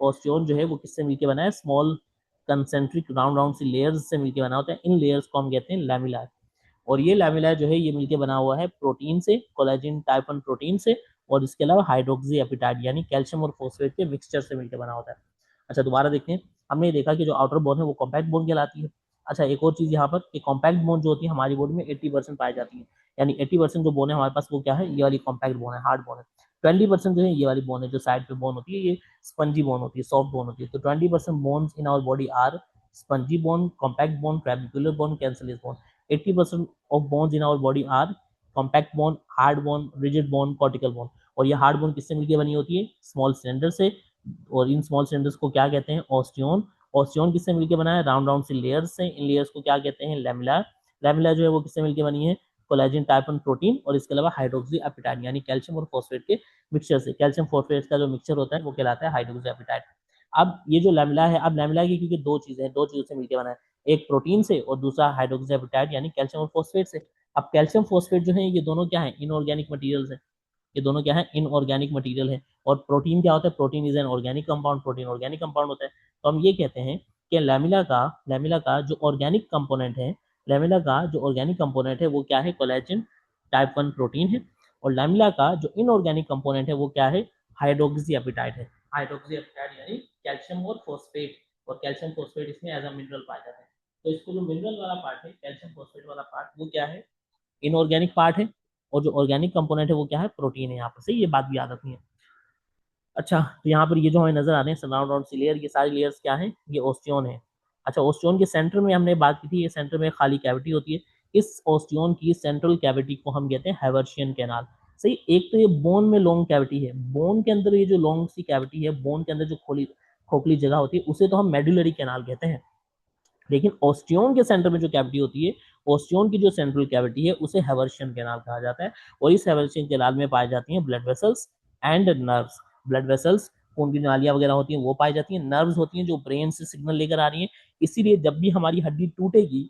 ऑस्टियन जो है वो किससे मिलकर बना है, स्मॉल कंसेंट्रिक राउंड राउंड सी लेयर्स से मिलकर बना होता है। इन लेयर्स को हम कहते हैं लैमिला। और ये लैमेला जो है ये मिलके बना हुआ है प्रोटीन से, कोलेजिन टाइप 1 प्रोटीन से, और इसके अलावा हाइड्रोक्सी एपिटाइड यानी कैल्शियम और फोस्फेट के मिक्सचर से मिलकर बना होता है। अच्छा, दोबारा देखते हैं। हमने देखा कि जो आउटर बोन है वो कॉम्पैक्ट बोन कहलाती है। अच्छा, एक और चीज यहाँ पर कि कॉम्पैक्ट बोन जो होती है हमारी बॉडी में 80% पाई जाती है, यानी 80% जो बोन है हमारे पास वो क्या है, ये वाली कॉम्पैक्ट बोन है, हार्ड बोन है। 20% जो है ये वाली बोन है, जो साइड पे बोन होती है, ये स्पंजी बोन होती है, सॉफ्ट बोन होती है। तो 20% bones in our body are spongy bone, compact bone, trabecular bone, cancellous bone. 80% of bones in our body are compact bone, hard bone, rigid bone, cortical bone. और ये hard bone किससे मिलकर बनी होती है, स्मॉल सिलेंडर से। और in small cylinders को क्या कहते हैं, ऑस्टियोन। ऑस्टियोन किससे मिलकर बना है, राउंड राउंड सी लेयर्स से। इन लेयर्स को क्या कहते हैं, लैमिला। लैमिला जो है वो किससे मिलकर बनी है, कोलेजन टाइप 1 प्रोटीन, और इसके अलावा हाइड्रोक्सी एपिटाइड यानी कैल्शियम और फॉस्फेट के मिक्सचर से। कैल्शियम फॉस्फेट का जो मिक्सचर होता है वो कहलाता है हाइड्रोक्सी एपिटाइड। अब ये जो लैमिला है, अब लैमिला की क्योंकि दो चीजें हैं, दो चीजों से मिलकर बना है, एक प्रोटीन से और दूसरा हाइड्रोक्सी एपिटाइड यानी कैल्शियम और फॉस्फेट से। अब कैल्शियम फॉस्फेट जो है ये दोनों क्या है, इनऑर्गेनिक मटेरियल्स है। ये दोनों क्या है, इनऑर्गेनिक मटेरियल है। और प्रोटीन क्या होता है, protein is an organic compound, protein organic compound होता है। तो हम ये कहते हैं कि लैमिला का जो ऑर्गेनिक कंपोनेंट है, लैमिला का जो ऑर्गेनिक कंपोनेंट है वो क्या है, कोलेजन टाइप 1 प्रोटीन है। और लैमिला का जो इनऑर्गेनिक कंपोनेंट है वो क्या है, हाइड्रोक्सी एपिटाइड है। हाइड्रोक्सी एपिटाइड यानी कैल्शियम और फॉस्फेट, और कैल्शियम फॉस्फेट इसमें एज अ मिनरल पाया जाता है। तो इसको जो मिनरल वाला पार्ट है, कैल्शियम फॉस्फेट वाला पार्ट, वो क्या है, इनऑर्गेनिक पार्ट है, और जो ऑर्गेनिक कंपोनेंट है वो क्या है, प्रोटीन है यहाँ पर। सही, ये बात भी याद रखनी है। अच्छा, तो यहाँ पर ये जो हमें नजर आ रहे हैं सराउंड राउंड लेयर, ये सारी लेयर्स क्या है, ये ओस्टियोन है। अच्छा, ओस्टियोन के सेंटर में हमने बात की थी, ये सेंटर में खाली कैविटी होती है। इस ओस्टियोन की सेंट्रल कैविटी को हम कहते हैं हैवर्शियन कैनाल। सही, एक तो ये बोन में लॉन्ग कैविटी है, बोन के अंदर ये जो लॉन्ग सी कैविटी है, बोन के अंदर जो खोली खोखली जगह होती है, उसे तो हम मेडुलरी कैनाल कहते हैं। लेकिन ओस्टियोन के सेंटर में जो कैविटी होती है, ओस्टियोन की जो सेंट्रल कैविटी है, उसे हैवर्शियन कैनाल कहा जाता है। और इस हैवर्शियन कैनाल में पाई जाती हैं blood vessels and nerves. Blood vessels, खून की नालियां वगैरह होती हैं वो पाई जाती हैं, नर्व्स होती हैं जो ब्रेन से सिग्नल लेकर आ रही हैं। इसीलिए जब भी हमारी हड्डी टूटेगी,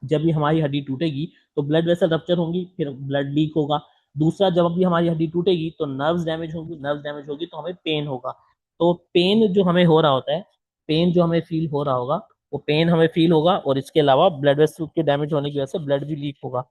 जब भी हमारी हड्डी टूटेगी तो ब्लड वेसल रप्चर होंगी, फिर ब्लड लीक होगा। दूसरा, जब भी हमारी हड्डी टूटेगी तो नर्व्स डैमेज होंगी, नर्व्स डैमेज होगी तो हमें पेन होगा। तो पेन जो हमें हो रहा होता है, पेन जो हमें फील हो रहा होगा, वो पेन हमें फील होगा, और इसके अलावा ब्लड वेसल के डैमेज होने की वजह से ब्लड भी लीक होगा।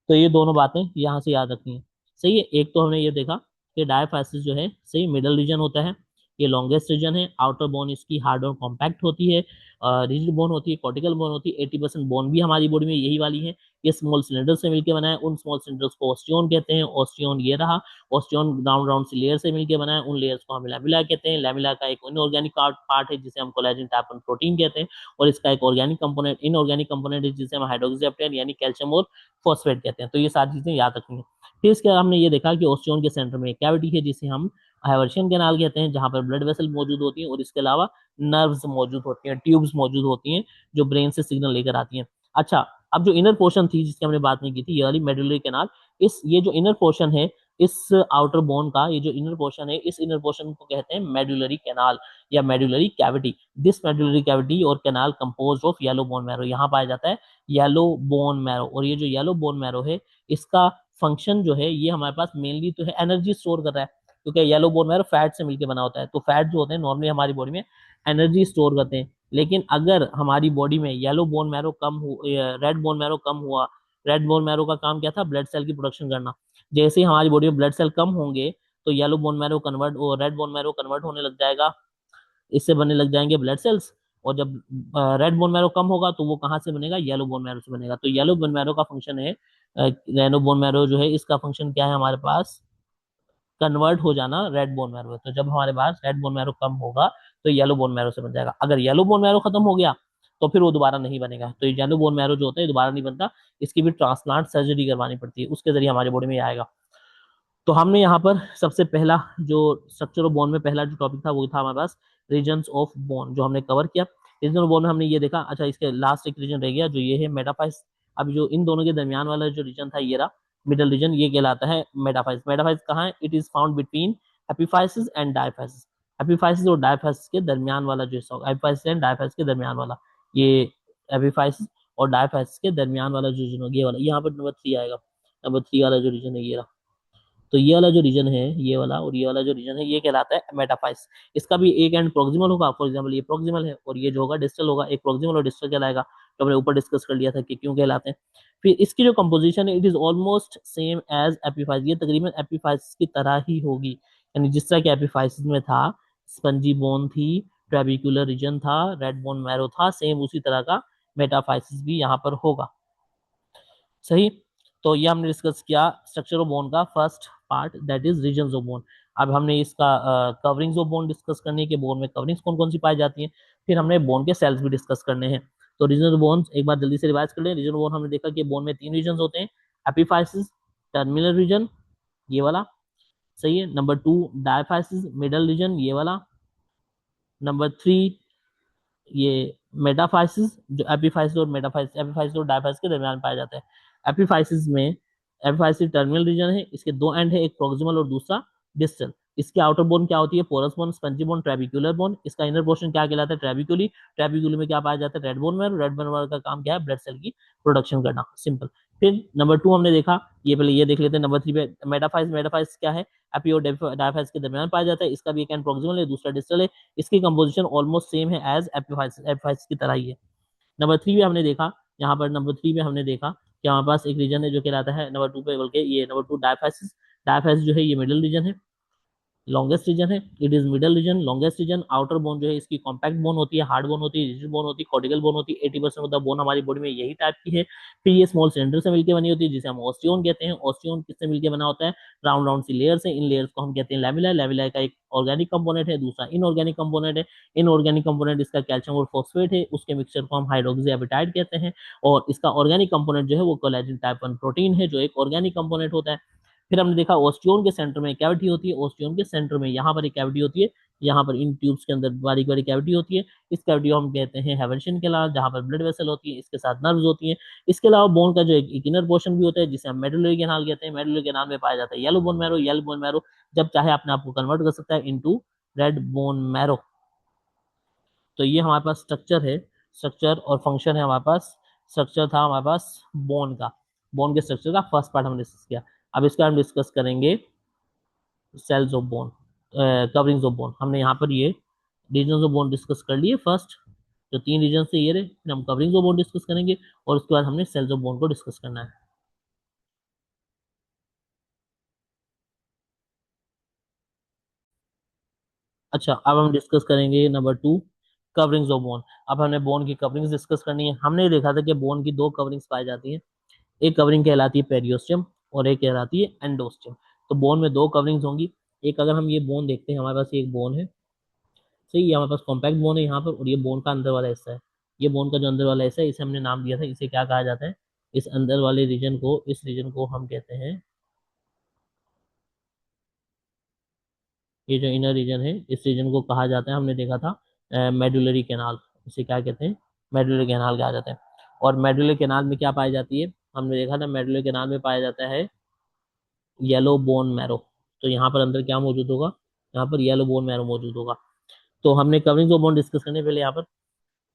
तो ये दोनों बातें यहाँ से याद रखनी है। सही है, एक तो हमने ये देखा कि डायफाइसिस जो है, सही, मिडल रीजन होता है, ये लॉन्गेस्ट रीजन है। आउटर बोन इसकी हार्ड और कॉम्पैक्ट होती है, रिजिड बोन होती है, कॉर्टिकल बोन होती है। 80% बोन भी हमारी बॉडी में यही वाली है। ये स्मॉल सिलेंडर से मिलकर बना है, उन स्मॉल सिलेंडर्स को ऑस्टियोन कहते हैं। ऑस्टियोन ये रहा, ऑस्टियोन राउंड राउंड सी लेयर से मिलकर बना है, उन लेयर्स को हम लैमेला कहते हैं। लैमेला का एक इनऑर्गेनिक पार्ट है जिसे हम कोलेजन टाइप वन प्रोटीन कहते हैं, और इसका एक ऑर्गेनिक कंपोनेंट, इनऑर्गेनिक कंपोनेंट है जिसे हम हाइड्रोक्सी यानी कैल्शियम और फॉस्फेट कहते हैं। तो ये सारी चीजें याद रखनी है। फिर इसके बाद हमने ये देखा कि ओस्टियोन के सेंटर में एक कैविटी है जिसे हम हाइवर्शियन कैनाल कहते हैं, जहां पर ब्लड वेसल मौजूद होती हैं, और इसके अलावा नर्व्स मौजूद होती हैं, ट्यूब्स मौजूद होती हैं जो ब्रेन से सिग्नल लेकर आती हैं। अच्छा, अब जो इनर पोर्शन थी जिसकी हमने बात नहीं की थी, ये वाली मेडुलरी कैनाल, इस ये जो इनर पोर्शन है, इस आउटर बोन का ये जो इनर पोर्शन है, इस इनर पोर्शन को कहते हैं मेडुलरी कैनाल या medullary cavity. This medullary cavity और canal compose of yellow bone marrow, यहाँ पाया जाता है येलो बोन मैरो। और ये जो येलो बोन मैरो है, इसका फंक्शन जो है, ये हमारे पास मेनली तो है एनर्जी स्टोर कर रहा है, क्योंकि येलो बोन मैरो फैट से मिलकर बना होता है। तो फैट जो होते हैं नॉर्मली हमारी बॉडी में एनर्जी स्टोर करते हैं। लेकिन अगर हमारी बॉडी में येलो बोन मैरो कम हो, रेड बोन मैरो कम हुआ, रेड बोन मैरो का काम क्या था, ब्लड सेल की प्रोडक्शन करना। जैसे ही हमारी बॉडी में ब्लड सेल कम होंगे तो येलो बोन मैरो कन्वर्ट, और रेड बोन मैरो कन्वर्ट होने लग जाएगा, इससे बनने लग जाएंगे ब्लड सेल्स। और जब रेड बोन मैरो कम होगा तो वो कहाँ से बनेगा, येलो बोन मैरो से बनेगा। तो येलो बोन मैरो का फंक्शन है, येलो बोन मैरो जो है इसका फंक्शन क्या है हमारे पास, कन्वर्ट हो जाना रेड बोन मैरो। तो जब हमारे पास रेड बोन मैरो कम होगा तो येलो बोन मैरो से बन जाएगा। अगर येलो बोन मैरो खत्म हो गया तो फिर वो दोबारा नहीं बनेगा। तो ये येलो बोन मैरो जो होता है दोबारा नहीं बनता, इसकी भी ट्रांसप्लांट सर्जरी करवानी पड़ती है, उसके जरिए हमारी बॉडी में आएगा। तो हमने यहाँ पर सबसे पहला जो स्ट्रक्चर ऑफ बोन में पहला जो टॉपिक था वो था हमारे पास रीजन्स ऑफ बोन, जो हमने कवर किया। रीजन ऑफ बोन में हमने ये देखा। अच्छा, इसके लास्ट एक रीजन रह गया जो ये है मेटाफाइस। अब जो इन दोनों के दरमियान वाला जो रीजन था ये रहा मिडल रीजन, ये कहलाता है मेटाफाइस। मेटाफाइस कहाँ है, it is found between epiphysis and diaphysis. Epiphysis और डायफाइसिस के दरमियान वाला जो हिस्सा, एपिफाइसिस एंड डायफाइसिस के दरमियान वाला, ये एपिफाइसिस और डायफाइसिस के दरमियान वाला जो रीजन, ये वाला यहाँ पर नंबर 3 आएगा। नंबर 3 वाला जो रीजन है ये रहा। तो ये वाला जो रीजन है, ये वाला और ये वाला जो रीजन है, ये कहलाता है मेटाफाइस। इसका भी एक एंड प्रोक्सिमल होगा, फॉर एग्जांपल ये प्रोक्सिमल है, और ये जो होगा डिस्टल होगा। एक प्रोक्सिमल और डिस्टल कहलाएगा, तो हमने ऊपर डिस्कस कर लिया था कि क्यों कहलाते हैं। फिर इसकी जो कंपोजिशन है, it is almost same as epiphysis, ये तकरीबन एपिफाइस की तरह ही होगी। यानी जिस तरह के एपिफाइस में था, स्पंजी बोन थी, ट्रेबिकुलर रीजन था, रेड बोन मैरो था, सेम उसी तरह का मेटाफाइसिस भी यहाँ पर होगा। सही, तो ये हमने डिस्कस किया स्ट्रक्चर ऑफ बोन का first part, that is region of bone. अब हमने इसका कवरिंग्स ऑफ बोन डिस्कस करने के, बोन में कवरिंग्स कौन कौन सी पाई जाती हैं। फिर हमने बोन के सेल्स भी डिस्कस करने हैं। तो रीजन ऑफ बोन एक बार जल्दी से रिवाइज कर लें। रीजन ऑफ बोन हमने देखा कि बोन में 3 रीजन होते हैं, एपिफाइसिस, टर्मिनल रीजन, ये वाला, सही है। नंबर 2 डायफाइसिस, मिडल रीजन, ये वाला। नंबर 3 ये मेटाफाइसिस, जो एपिफाइसिस और मेटाफाइसिस, एपिफाइसिस और डायफाइसिस के दरमियान पाया जाता है। एपिफाइसिस में, एपिफाइसिस टर्मिनल रीजन है, इसके 2 एंड है, एक प्रोक्सिमल और दूसरा डिस्टल। इसकी आउटर बोन क्या होती है, porous bone, spongy bone, trabecular bone. इसका इनर पोर्शन क्या कहलाता है, ट्रेबिकुली। ट्रेबिकुली में क्या पाया जाता है, रेड बोन में। रेड बोन का काम क्या है, ब्लड सेल की प्रोडक्शन करना, सिंपल। फिर नंबर 2 हमने देखा, ये पहले ये देख लेते हैं। नंबर 3 पे मेटाफाइस, मेटाफाइस क्या है, एपी और डायफाइस के दरमियान पाया जाता है। इसका भी एक एंड प्रोक्सिमल है, दूसरा डिस्टल है। इसकी कंपोजिशन ऑलमोस्ट सेम है एज एपिफाइसिस, एपिफाइसिस की तरह ही है। नंबर 3 में हमने देखा, यहाँ पर नंबर 3 में हमने देखा कि हमारे पास एक रीजन है जो कहलाता है, नंबर 2 पे बल्कि ये नंबर 2 डायफाइसिस। डायफाइसिस जो है ये मिडिल रीजन है, लॉन्गेस्ट रीजन है, it is middle region, longest region. Outer bone जो है इसकी कॉम्पैक्ट बोन होती है, हार्ड बोन होती है, रिजिड बोन होती है, कॉर्टिकल बोन होती है। 80% ऑफ द बोन हमारी बॉडी में यही टाइप की है। फिर ये स्मॉल सिलेंडर से मिलकर बनी होती है जिसे हम ऑस्टियोन कहते हैं। ऑस्टियोन किससे मिलकर बना होता है? राउंड राउंड सी लेयर्स है, इन लेयर्स को हम कहते हैं लैमेला। लैमेला का एक ऑर्गेनिक कंपोनेंट है, दूसरा इनऑर्गेनिक कंपोनेंट है। इनऑर्गेनिक कंपोनेंट इसका कैल्शियम और फॉस्फेट है, उसके मिक्सचर को हम हाइड्रोक्सी एपेटाइट कहते हैं। और इसका ऑर्गेनिक कंपोनेंट जो है वो कोलेजन टाइप 1 प्रोटीन है, जो एक ऑर्गेनिक कंपोनेंट होता है। फिर हमने देखा ओस्टियोन के सेंटर में कैविटी होती है, ओस्टियोन के सेंटर में यहाँ पर एक कैविटी होती है, यहाँ पर इन ट्यूब्स के अंदर बारीक बारीक कैविटी होती है। इस कैविटी को हम कहते हैं हेवनशियन कैनाल, जहाँ पर ब्लड वेसल होती है, इसके साथ नर्व्स होती हैं। इसके अलावा बोन का जो एक इनर पोर्शन भी होता है जिसे हम मेडुलरी कैनाल कहते हैं। मेडुलरी कैनाल में पाया जाता है yellow bone marrow. Yellow bone marrow जब चाहे अपने आप को कन्वर्ट कर सकता है इनटू रेड बोन मैरो। तो ये हमारे पास स्ट्रक्चर है, स्ट्रक्चर और फंक्शन है हमारे पास। स्ट्रक्चर था हमारे पास बोन का, बोन के स्ट्रक्चर का फर्स्ट पार्ट हमने डिस्कस किया। अब इसका हम डिस्कस करेंगे cells of bone, coverings of bone. हमने यहाँ पर ये रीजन ऑफ बोन डिस्कस कर लिए फर्स्ट, जो 3 रीजन से ये रहे। फिर हम कवरिंग्स ऑफ बोन डिस्कस करेंगे और उसके बाद हमने सेल्स ऑफ बोन को डिस्कस करना है। अच्छा, अब हम डिस्कस करेंगे नंबर 2, कवरिंग्स ऑफ बोन। अब हमने बोन की कवरिंग्स डिस्कस करनी है। हमने देखा था कि बोन की 2 कवरिंग्स पाई जाती हैं। एक कवरिंग कहलाती है पेरियोस्टियम और एक कहलाती है एंडोस्टियम। तो बोन में 2 कवरिंग्स होंगी। एक अगर हम ये बोन देखते हैं, हमारे पास एक बोन है, सही है, हमारे पास कॉम्पैक्ट बोन है यहाँ पर, और ये बोन का अंदर वाला हिस्सा है। ये बोन का जो अंदर वाला हिस्सा है इसे हमने नाम दिया था, इसे क्या कहा जाता है? इस अंदर वाले रीजन को, इस रीजन को हम कहते हैं, ये जो इनर रीजन है इस रीजन को कहा जाता है, हमने देखा था मेडुलरी कैनाल। इसे क्या कहते हैं? मेडुलरी कैनाल कहा जाता है। और मेडुलरी कैनाल में क्या पाई जाती है? हमने देखा था मेडुलरी कैनाल में पाया जाता है येलो बोन मैरो। तो यहाँ पर अंदर क्या मौजूद होगा? यहाँ पर येलो बोन मैरो मौजूद होगा। तो हमने कवरिंग ऑफ बोन डिस्कस करने पहले यहाँ पर।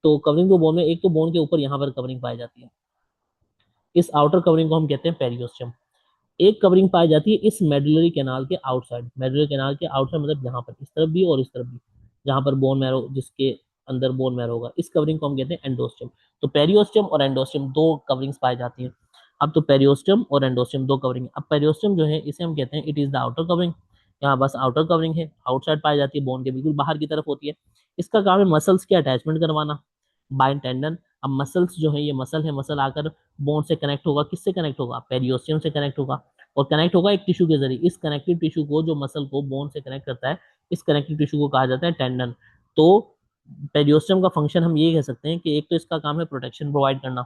तो कवरिंग ऑफ बोन में एक तो बोन के ऊपर यहाँ पर कवरिंग पाई जाती है, इस आउटर कवरिंग को हम कहते हैं पेरियोस्टियम। एक कवरिंग पाई जाती है इस मेडुलरी कैनाल के आउटसाइड। मेडुलरी कैनाल के आउटसाइड मतलब यहाँ पर, इस तरफ भी और इस तरफ भी, जहाँ पर बोन मैरो, जिसके अंदर बोन मैरो होगा, इस कवरिंग को हम कहते हैं एंडोस्टियम। तो पेरियोस्टियम और एंडोस्टियम 2 कवरिंग्स पाई जाती हैं। अब तो पेरियोस्टियम और एंडोस्टियम 2 कवरिंग। अब पेरियोस्टियम जो है इसे हम कहते हैं it is the outer covering. यहाँ बस आउटर कवरिंग है, आउटसाइड पाई जाती है, बोन के बिल्कुल बाहर की तरफ होती है। इसका काम है मसल्स की अटैचमेंट करवाना बाय टेंडन। अब मसल्स जो है, ये मसल है, मसल आकर बोन से कनेक्ट होगा, किससे कनेक्ट होगा? पेरियोस्टियम से कनेक्ट होगा, और कनेक्ट होगा एक टिश्यू के जरिए। इस कनेक्टिव टिश्यू को, जो मसल को बोन से कनेक्ट करता है, इस कनेक्टिव टिश्यू को कहा जाता है टेंडन। तो पेरियोस्टियम का फंक्शन हम ये कह सकते हैं कि एक तो इसका काम है प्रोटेक्शन प्रोवाइड करना,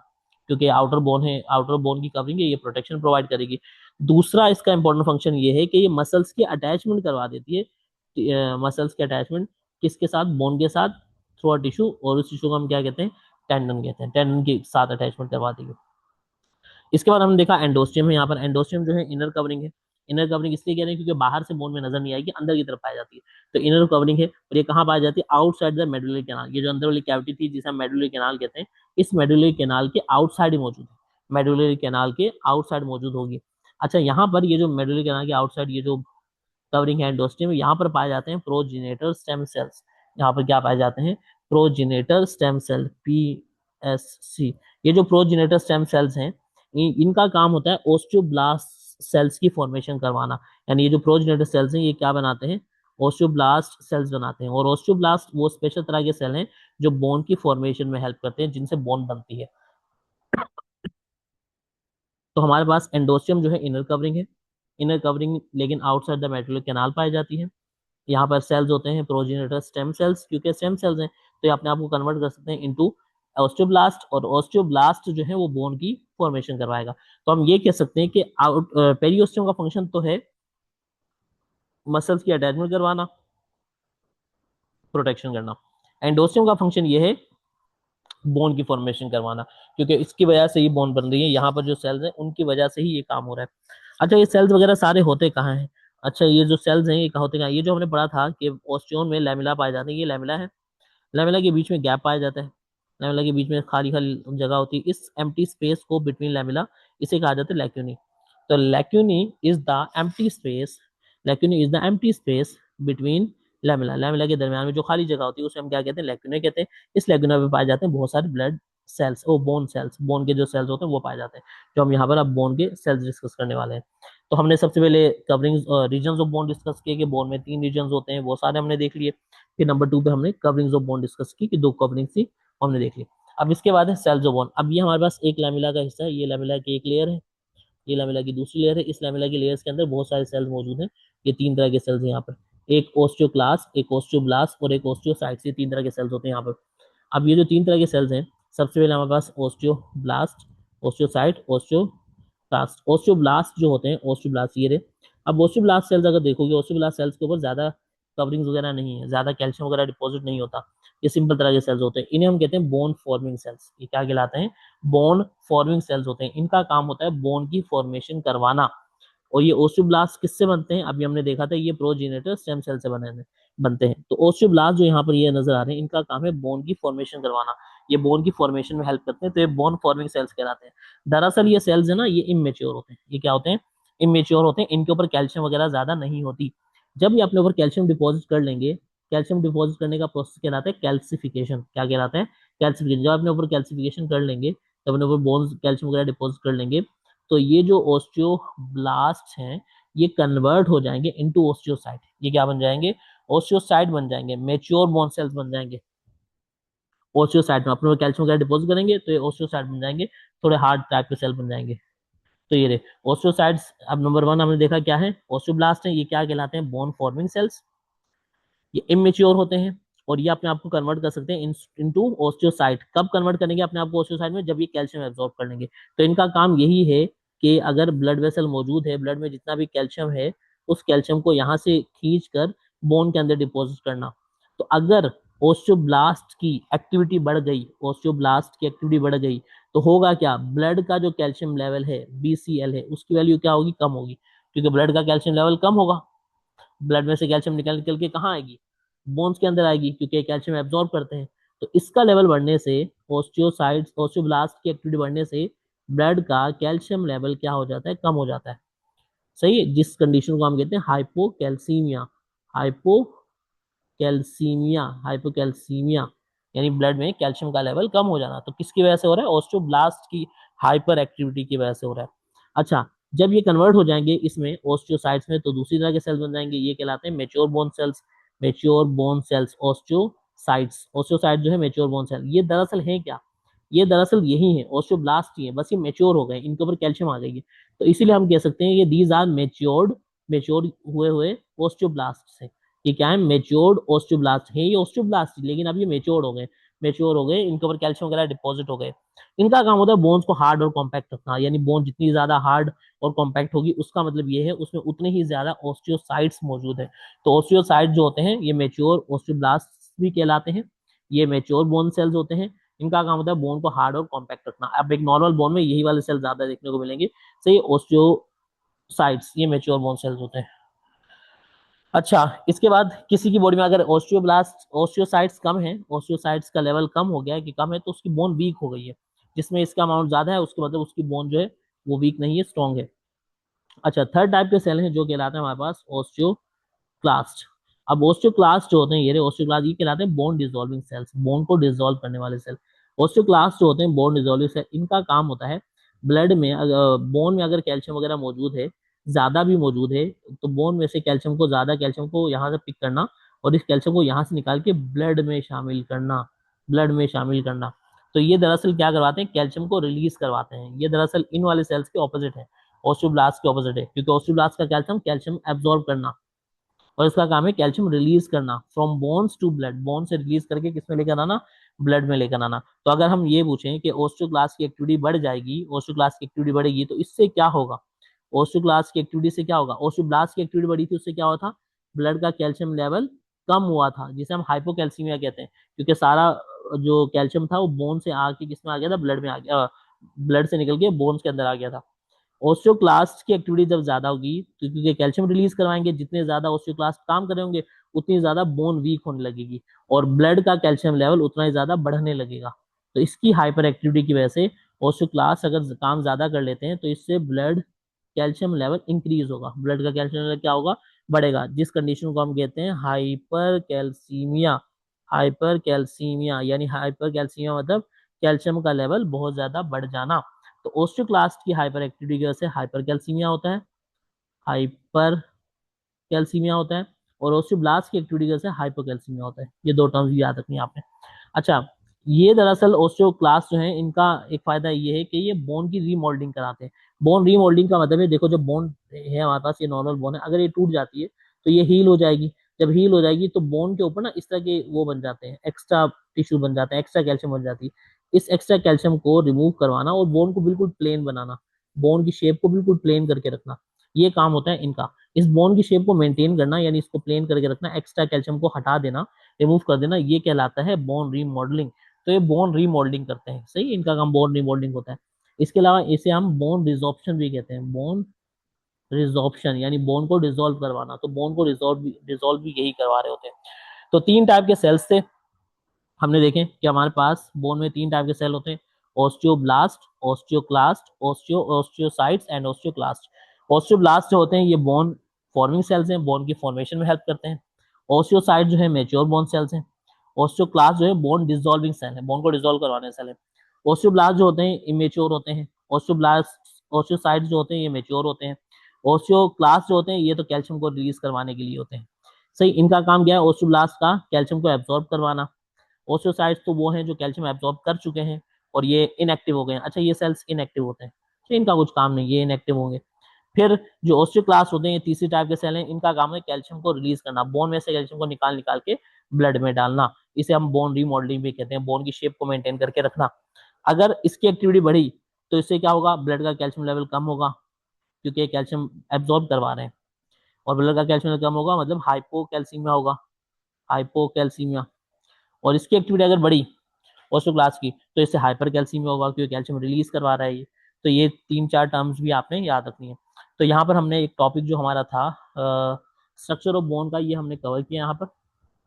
क्योंकि आउटर बोन है, आउटर बोन की कवरिंग है, ये प्रोटेक्शन प्रोवाइड करेगी। दूसरा इसका इंपॉर्टेंट फंक्शन ये है कि ये मसल्स की अटैचमेंट करवा देती है। मसल्स की अटैचमेंट किसके साथ? बोन के साथ, थ्रू अ टिश्यू, और उस टिश्यू को हम क्या कहते हैं? टेंडन कहते हैं। टेंडन के साथ अटैचमेंट करवा देगी। इसके बाद हमने देखा एंडोस्टियम है। यहाँ पर एंडोस्टियम जो है इनर कवरिंग है। इनर कवरिंग इसलिए कह रहे हैं क्योंकि बाहर से बोन में नजर नहीं आएगी, अंदर की तरफ पाई जाती है। तो इनर कवरिंग है, और ये कहाँ पाई जाती है? Outside the medullary canal. ये जो अंदर वाली कैविटी थी जिसे हम मेडुलरी कैनाल कहते हैं, इस मेडुलरी कैनाल के आउटसाइड ही मौजूद है, मेडुलरी कैनाल के आउटसाइड मौजूद होगी। अच्छा, यहाँ पर ये जो मेडुलरी कैनाल के आउटसाइड ये जो कवरिंग है एंडोस्टियम, यहाँ पर पाए जाते हैं प्रोजिनेटर स्टेम सेल्स। यहाँ पर क्या पाए जाते हैं? Progenitor stem cell, PSC। ये जो प्रोजिनेटर स्टेम सेल्स हैं, इनका काम होता है ओस्टियोब्लास्ट सेल्स की फॉर्मेशन करवाना। यानी ये जो प्रोजिनेटर सेल्स हैं ये क्या बनाते हैं? ओस्टियोब्लास्ट सेल्स बनाते हैं। और ओस्टियोब्लास्ट वो स्पेशल तरह के सेल हैं जो बोन की फॉर्मेशन में हेल्प करते हैं, जिनसे बोन बनती है। तो हमारे पास एंडोस्टियम जो है इनर कवरिंग है, इनर कवरिंग, लेकिन आउटसाइड द मेडुलर कैनाल पाई जाती है। यहाँ पर सेल्स होते हैं प्रोजेनेटर स्टेम सेल्स, क्योंकि स्टेम सेल्स हैं तो ये अपने आप को कन्वर्ट कर सकते हैं इनटू ऑस्टियोब्लास्ट, और ऑस्टियोब्लास्ट जो है वो बोन की फॉर्मेशन करवाएगा। तो हम ये कह सकते हैं कि आउट पेरियोस्टियम का फंक्शन तो है मसल्स की अटैचमेंट करवाना, प्रोटेक्शन करना। एंडोस्टियम का फंक्शन ये है बोन की फॉर्मेशन करवाना, क्योंकि इसकी वजह से ही बोन बन रही है। यहाँ पर जो सेल्स हैं उनकी वजह से ही ये काम हो रहा है। अच्छा, ये सेल्स वगैरह सारे होते कहाँ हैं? अच्छा, ये जो सेल्स हैं ये कहाँ होते कहाँ? ये जो हमने पढ़ा था कि ऑस्टियोन में लैमेला पाए जाते हैं, ये लैमेला है। लैमेला के बीच में गैप पाया जाता है, लैमेला के बीच में खाली खाली जगह होती है। इस एम्प्टी स्पेस को बिटवीन लैमेला, इसे कहा जाता है लैक्यूनी। तो lacunae is the empty space, lacunae is the empty space between lamella. Lamella के दरमियान में जो खाली जगह होती है उसे हम क्या कहते हैं? लैक्यूना कहते हैं। इस लैक्यूना में पाए जाते हैं बहुत सारे ब्लड सेल्स, वो बोन सेल्स, बोन के जो सेल्स होते हैं वो पाए जाते हैं, जो हम यहाँ पर अब बोन के सेल्स डिस्कस करने वाले हैं। तो हमने सबसे पहले covering region of bone discuss किए कि बोन में 3 रीजन होते हैं, वो सारे हमने देख लिए। फिर नंबर 2 पे हमने कवरिंग्स ऑफ बोन डिस्कस की कि 2 कवरिंग थी, हमने देख ली। अब इसके बाद है सेल्स ऑफ बोन। अब ये हमारे पास एक लैमेला का हिस्सा है, ये लैमेला की एक लेयर है, ये लैमेला की दूसरी लेयर है। इस लैमेला की लेयर्स के अंदर बहुत सारे सेल्स मौजूद हैं। ये 3 तरह के सेल्स हैं यहाँ पर, एक ओस्टियोक्लास्ट, एक ओस्टियोब्लास्ट और एक ओस्टियोसाइट्स, ये 3 तरह के सेल्स होते हैं यहाँ पर। अब ये जो 3 तरह के सेल्स हैं, सबसे पहले हमारे पास ओस्टियोब्लास्ट, ओस्टियोसाइट, ओस्टियोक्लास्ट। ओस्टियोब्लास्ट जो होते हैं, ओस्टियोब्लास्ट ये रहे। अब ओस्टियोब्लास्ट सेल्स अगर देखोगे, ओस्टियोब्लास्ट सेल्स के ऊपर ज्यादा कवरिंग्स वगैरह नहीं है, ज्यादा कैल्शियम वगैरह डिपॉजिट नहीं होता, ये सिंपल तरह के सेल्स होते हैं। इन्हें हम कहते हैं बोन फॉर्मिंग सेल्स। ये क्या कहलाते हैं? बोन फॉर्मिंग सेल्स होते हैं। इनका काम होता है बोन की फॉर्मेशन करवाना। और ये ओस्टियोब्लास्ट किससे बनते हैं? अभी हमने देखा था, ये प्रोजेनिटर स्टेम सेल से बनते हैं। तो ओस्टियोब्लास्ट जो यहाँ पर ये नजर आ रहे हैं, इनका काम है बोन की फॉर्मेशन करवाना, ये बोन की फॉर्मेशन में हेल्प करते हैं, तो ये बोन फॉर्मिंग सेल्स कहलाते हैं। दरअसल ये सेल्स है ना, ये इमेच्योर होते हैं। ये क्या होते हैं? इमेच्योर होते हैं। इनके ऊपर कैल्शियम वगैरह ज्यादा नहीं होती। जब ये अपने ऊपर कैल्शियम डिपॉजिट कर लेंगे, कैल्शियम डिपॉजिट करने का प्रोसेस कहलाता है कैल्सिफिकेशन। क्या कहलाता है? कैल्सिफिकेशन। जब अपने ऊपर कैल्सिफिकेशन कर लेंगे, जब अपने ऊपर बोन्स कैल्शियम वगैरह डिपॉजिट कर लेंगे, तो ये जो ओस्टियोब्लास्ट हैं, ये कन्वर्ट हो जाएंगे इनटू ओस्टियोसाइट। ये क्या बन जाएंगे? ओस्टियोसाइट बन जाएंगे, मेच्योर बोन सेल्स बन जाएंगे। ओस्टियोसाइट में अपने कैल्शियम वगैरह डिपॉजिट करेंगे तो ये ओस्टियोसाइट बन जाएंगे, थोड़े हार्ड टाइप के सेल बन जाएंगे। तो ये रहे ओस्टियोसाइट्स। अब नंबर 1 हमने देखा क्या है, ओस्टियोब्लास्ट है। ये क्या कहलाते हैं? Bone forming sales. ये इमेच्योर होते हैं और ये अपने आप को कन्वर्ट कर सकते हैं इनटू ओस्टियोसाइट। कब कन्वर्ट करेंगे अपने आप को ओस्टियोसाइट में? जब ये कैल्शियम एब्जॉर्ब कर लेंगे। तो इनका काम यही है कि अगर ब्लड वेसल मौजूद है, ब्लड में जितना भी कैल्शियम है, उस कैल्शियम को यहाँ से खींच कर बोन के अंदर डिपॉजिट करना। तो अगर ओस्टियोब्लास्ट की एक्टिविटी बढ़ गई, ओस्टियोब्लास्ट की एक्टिविटी बढ़ गई, तो होगा क्या? ब्लड का जो कैल्शियम लेवल है, BCL है, उसकी वैल्यू क्या होगी? कम होगी, क्योंकि ब्लड का कैल्शियम लेवल कम होगा। ब्लड में से कैल्शियम निकल निकल के कहाँ आएगी? बोन्स के अंदर आएगी, क्योंकि कैल्शियम एब्जॉर्ब करते हैं। तो इसका लेवल बढ़ने से, ओस्टियोसाइट्स ओस्टियोब्लास्ट की एक्टिविटी बढ़ने से ब्लड का कैल्शियम लेवल क्या हो जाता है? कम हो जाता है। सही है, जिस कंडीशन को हम कहते हैं हाइपोकैल्सीमिया। हाइपोकैल्सीमिया, हाइपोकैल्सीमिया यानी ब्लड में कैल्शियम का लेवल कम हो जाना। तो किसकी वजह से हो रहा है? ओस्टियोब्लास्ट की हाइपर एक्टिविटी की वजह से हो रहा है। अच्छा, जब ये कन्वर्ट हो जाएंगे इसमें ओस्टियोसाइट्स में, तो दूसरी तरह के सेल्स बन जाएंगे, ये कहलाते हैं mature bone cells. Mature bone cells, osteocytes. Osteocyte जो है मेच्योर बोन सेल, ये दरअसल है क्या? ये दरअसल यही है, ओस्टियोब्लास्ट ही है, बस ये मेच्योर हो गए, इनके ऊपर कैल्शियम आ गई है। तो इसीलिए हम कह सकते हैं कि दीज आर मेच्योर्ड, मेच्योर हुए हुए ओस्टियोब्लास्ट है। ये क्या है? मेच्योर्ड ओस्टियोब्लास्ट है, ये ओस्टियोब्लास्ट, लेकिन अब ये मेच्योर्ड हो गए, मेच्योर हो गए, इनके ऊपर कैल्शियम वगैरह डिपॉजिट हो गए। इनका काम होता है बोन्स को हार्ड और कॉम्पैक्ट रखना, यानी बोन जितनी ज्यादा हार्ड और कॉम्पैक्ट होगी, उसका मतलब ये है उसमें उतने ही ज्यादा ओस्टियोसाइट्स मौजूद है। तो ओस्टियोसाइट जो होते हैं, ये मेच्योर ओस्टियोब्लास्ट भी कहलाते हैं, ये मेच्योर बोन सेल्स होते हैं। इनका काम होता है बोन को हार्ड और कॉम्पैक्ट रखना। अब एक नॉर्मल बोन में यही वाले सेल ज्यादा देखने को मिलेंगे। सही, ओस्टियोसाइट्स ये मेच्योर बोन सेल्स होते हैं। अच्छा, इसके बाद किसी की बॉडी में अगर ओस्टियोसाइट्स कम है, ओस्टियोसाइट्स का लेवल कम हो गया है कि कम है, तो उसकी बोन वीक हो गई है। जिसमें इसका अमाउंट ज्यादा है, उसके मतलब उसकी बोन जो है वो वीक नहीं है, स्ट्रॉन्ग है। अच्छा, थर्ड टाइप के सेल हैं जो कहलाते हैं हमारे पास ओस्टियोक्लास्ट। अब ओस्टियोक्लास्ट जो होते हैं, ये ओस्टियोक्लास्ट ये कहलाते हैं बोन डिसॉल्विंग सेल्स, बोन को डिसॉल्व करने वाले सेल। ओस्टियोक्लास्ट जो होते हैं बोन डिसॉल्विंग सेल, इनका काम होता है ब्लड में, बोन में अगर कैल्शियम वगैरह मौजूद है, ज्यादा भी मौजूद है, तो बोन में से कैल्शियम को, ज्यादा कैल्शियम को यहाँ से पिक करना और इस कैल्शियम को यहाँ से निकाल के ब्लड में शामिल करना, ब्लड में शामिल करना। तो ये दरअसल क्या करवाते हैं? कैल्शियम को रिलीज करवाते हैं। ये दरअसल इन वाले सेल्स के ऑपोजिट है, ओस्टियोब्लास्ट के ऑपोजिट है, क्योंकि ओस्टियोब्लास्ट का कैल्शियम कैल्शियम एब्जॉर्ब करना, और इसका काम है कैल्शियम रिलीज करना from bones to blood, bone से रिलीज करके किसमें लेकर आना? ब्लड में लेकर आना। तो अगर हम ये पूछें कि ओस्टियोक्लास्ट की एक्टिविटी बढ़ जाएगी, ओस्टियोक्लास्ट की एक्टिविटी बढ़ेगी, तो इससे क्या होगा? ओस्टियोक्लास्ट की एक्टिविटी से क्या होगा? ओस्टियोब्लास्ट की एक्टिविटी बढ़ी थी, उससे क्या हुआ था? ब्लड का कैल्शियम लेवल कम हुआ था, जिसे हम हाइपोकैल्सीमिया कहते हैं, क्योंकि सारा जो कैल्शियम था वो बोन से आके किसमें आ गया था? ब्लड में आ गया, ब्लड से निकल के बोन्स के अंदर आ गया था। ओस्टियोक्लास्ट की एक्टिविटी जब ज्यादा होगी, तो क्योंकि कैल्शियम रिलीज करवाएंगे, जितने ज्यादा ओस्टियोक्लास्ट काम कर रहे होंगे, उतनी ज्यादा बोन वीक होने लगेगी और ब्लड का कैल्शियम लेवल उतना ही ज्यादा बढ़ने लगेगा। तो इसकी हाइपर एक्टिविटी की वजह से ओस्टियोक्लास्ट अगर काम ज्यादा कर लेते हैं, तो इससे ब्लड कैल्शियम लेवल इंक्रीज होगा, ब्लड का कैल्शियम लेवल क्या होगा? बढ़ेगा, जिस कंडीशन को हम कहते हैं हाइपर कैल्सीमिया। हाइपर कैल्सीमिया यानी हाइपर कैल्सीमिया मतलब कैल्शियम का लेवल बहुत ज्यादा बढ़ जाना। तो ओस्टियोक्लास्ट की हाइपर एक्टिविटी की वजह से हाइपर कैल्सीमिया होता है, हाइपर कैल्सीमिया होता है, और ओस्टियोब्लास्ट की एक्टिविटी की वजह से हाइपोकैल्सीमिया होता है। ये दो टर्म्स भी याद रखनी है आपने। अच्छा, ये दरअसल ओस्टियोक्लास्ट जो है इनका एक फायदा ये है कि ये बोन की रीमोल्डिंग कराते हैं। बोन रीमोल्डिंग का मतलब है, देखो जब बोन है हमारे पास, ये नॉर्मल बोन है, अगर ये टूट जाती है तो ये हील हो जाएगी। जब हील हो जाएगी तो बोन के ऊपर ना इस तरह के वो बन जाते हैं, एक्स्ट्रा टिश्यू बन जाते हैं, एक्स्ट्रा कैल्शियम बन जाती है। इस एक्स्ट्रा कैल्शियम को रिमूव करवाना और बोन को बिल्कुल प्लेन बनाना, बोन की शेप को बिल्कुल प्लेन करके रखना, ये काम होता है इनका। इस बोन की शेप को मेंटेन करना, यानी इसको प्लेन करके रखना, एक्स्ट्रा कैल्शियम को हटा देना, रिमूव कर देना, ये कहलाता है बोन रीमॉडलिंग। तो ये बोन रीमोल्डिंग करते हैं, सही, इनका काम बोन रीमोल्डिंग होता है। इसके अलावा इसे हम बोन रिजॉर्प्शन भी कहते हैं, बोन रिजॉर्प्शन यानी बोन को डिसॉल्व करवाना। तो बोन को डिसॉल्व भी यही करवा रहे होते हैं। तो तीन टाइप के सेल्स थे हमने देखे कि हमारे पास बोन में तीन टाइप के सेल होते हैं, osteoblast, osteoclast, osteocytes and osteoclast. Osteoblast जो होते हैं ये बोन फॉर्मिंग सेल्स हैं, बोन की फॉर्मेशन में हेल्प करते हैं। ओस्टियोसाइट जो है मेच्योर बोन सेल्स हैं। ओस्टियोक्लास्ट जो है बोन डिसॉल्विंग सेल है, बोन को डिसॉल्व करवाने सेल है। ओस्टियोब्लास्ट जो होते हैं इमेच्योर होते हैं। ओस्टियोसाइट्स जो होते हैं ये मेच्योर होते हैं। ओस्टियोक्लास्ट जो होते हैं ये तो कैल्शियम को रिलीज करवाने के लिए होते हैं। सही, इनका काम क्या है, ओस्टियोब्लास्ट का कैल्शियम को एब्जॉर्ब करवाना। ओस्टियोसाइट्स तो वो हैं जो कैल्शियम एब्जॉर्ब कर चुके हैं और ये इनएक्टिव हो गए हैं। अच्छा, ये सेल्स इनएक्टिव होते हैं, तो इनका कुछ काम नहीं, ये इनएक्टिव होंगे। फिर जो ओस्टियोक्लास्ट होते हैं ये तीसरी टाइप के सेल हैं, इनका काम है कैल्शियम को रिलीज करना, बोन में से कैल्शियम को निकाल निकाल के ब्लड में डालना। इसे हम बोन रीमॉडलिंग भी कहते हैं, बोन की शेप को मेंटेन करके रखना। अगर इसकी एक्टिविटी बढ़ी तो इससे क्या होगा, ब्लड का कैल्शियम लेवल कम होगा, क्योंकि कैल्शियम एब्जॉर्ब करवा रहे हैं। और ब्लड का कैल्शियम लेवल कम होगा मतलब हाइपोकैल्सीमिया होगा, हाइपोकैल्सीमिया। और इसकी एक्टिविटी अगर बढ़ी ओस्टोब्लास्ट की तो इससे हाइपर कैल्सीमिया होगा, क्योंकि कैल्शियम रिलीज करवा रहा है ये। तो ये तीन चार टर्म्स भी आपने याद रखनी है। तो यहाँ पर हमने एक टॉपिक जो हमारा था स्ट्रक्चर ऑफ बोन का, ये हमने कवर किया यहाँ पर।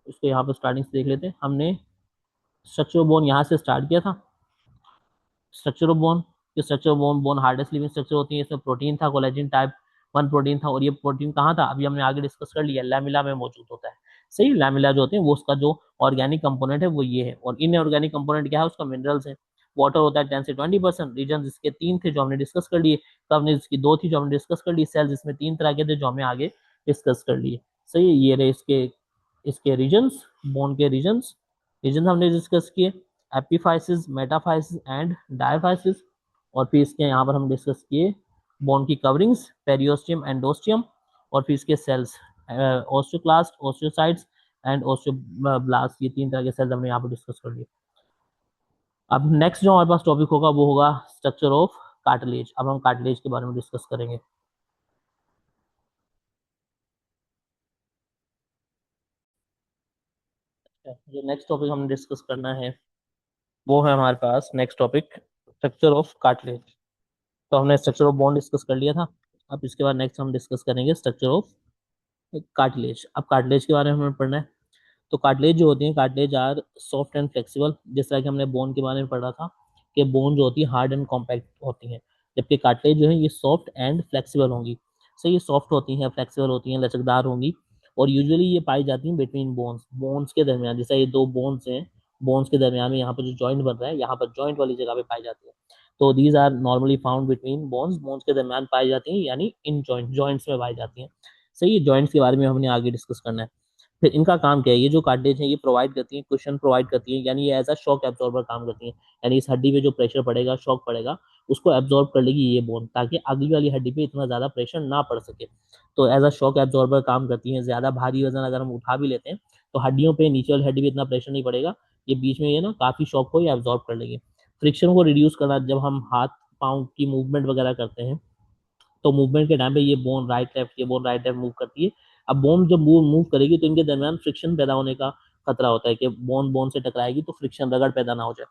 इसको यहाँ पर स्टार्टिंग से देख लेते हैं। हमने स्ट्रक्चर ऑफ बोन यहाँ से स्टार्ट किया था। स्ट्रक्चर ऑफ बोन, ये structure of bone, bone hardest living structure होती है। इसमें प्रोटीन था, कोलेजन टाइप 1 प्रोटीन था, और ये प्रोटीन कहाँ था अभी हमने आगे डिस्कस कर लिया, लैमिला में मौजूद होता है। सही, लैमिला जो होते हैं वो उसका जो ऑर्गेनिक कंपोनेंट है वो ये है। और इनऑर्गेनिक कंपोनेंट क्या है, उसका मिनरल्स है। वाटर होता है 10 से 20%। रीजन इसके तीन थे जो हमने डिस्कस कर लिए। कवनेज इसकी दो थी जो हमने डिस्कस कर ली। सेल्स इसमें तीन तरह के थे जो हमें आगे डिस्कस कर लिए। सही है, ये रहे इसके इसके रीजन्स, बोन के रीजन्स। रीजन हमने डिस्कस किए, एपिफाइसिस, मेटाफाइसिस एंड डायफाइसिस। और फिर इसके यहाँ पर हम डिस्कस किए बोन की कवरिंग्स, पेरियोस्टियम, एंडोस्टियम। और फिर इसके cells, osteoclast, osteocytes and osteoblast, ये तीन तरह के सेल्स हमने यहाँ पर डिस्कस कर लिए। अब नेक्स्ट जो हमारे पास टॉपिक होगा वो होगा स्ट्रक्चर ऑफ कार्टिलेज। अब हम कार्टिलेज के बारे में डिस्कस करेंगे। जो नेक्स्ट टॉपिक हमने डिस्कस करना है वो है हमारे पास next topic structure of cartilage. तो हमने स्ट्रक्चर ऑफ बोन डिस्कस कर लिया था। अब इसके बाद नेक्स्ट हम डिस्कस करेंगे स्ट्रक्चर ऑफ कार्टिलेज। अब कार्टिलेज के बारे में हमें पढ़ना है। तो कार्टिलेज जो होती है, cartilage are soft and flexible. जिस तरह कि हमने बोन के बारे में पढ़ा था कि बोन जो होती है हार्ड एंड कॉम्पैक्ट होती हैं, जबकि कार्टिलेज जो है ये सॉफ्ट एंड फ्लेक्सिबल होंगी। सो ये सॉफ्ट होती हैं, फ्लेक्सिबल होती हैं, लचकदार होंगी। और यूजुअली ये पाई जाती हैं बिटवीन बोन्स, बोन्स के दरमियान। जैसे ये दो बोन्स हैं, बोन्स के दरमियान में यहाँ पर जो जॉइंट बन रहा है, यहाँ पर जॉइंट वाली जगह पे पाई जाती है। तो these are normally found between bones, bones के दरमियान पाई जाती हैं, यानी इन जॉइंट, जॉइंट्स में पाई जाती हैं। सही है, जॉइंट्स के बारे में हमने आगे डिस्कस करना है। फिर इनका काम क्या है, ये जो कार्टिलेज है ये प्रोवाइड करती है, क्वेश्चन प्रोवाइड करती है, यानी ये एज अ शॉक एब्जॉर्बर काम करती है। यानी इस हड्डी पे जो प्रेशर पड़ेगा, शॉक पड़ेगा, उसको एब्जॉर्ब कर लेगी ये बोन, ताकि अगली वाली हड्डी पे इतना ज्यादा प्रेशर ना पड़ सके। तो एज अ शॉक एब्जॉर्बर काम करती है। ज्यादा भारी वजन अगर हम उठा भी लेते हैं तो हड्डियों पे, नीचे वाली हड्डी पे इतना प्रेशर नहीं पड़ेगा, ये बीच में ये ना काफी शॉक को ये एब्जॉर्ब कर लेगी। फ्रिक्शन को रिड्यूस करना, जब हम हाथ पाँव की मूवमेंट वगैरह करते हैं तो मूवमेंट के टाइम पे ये बोन राइट लेफ्ट, ये बोन राइट लेफ्ट मूव करती है। अब बोन जब मूव मूव करेगी तो इनके दरमियान फ्रिक्शन पैदा होने का खतरा होता है कि बोन बोन से टकराएगी तो फ्रिक्शन, रगड़ पैदा ना हो जाए।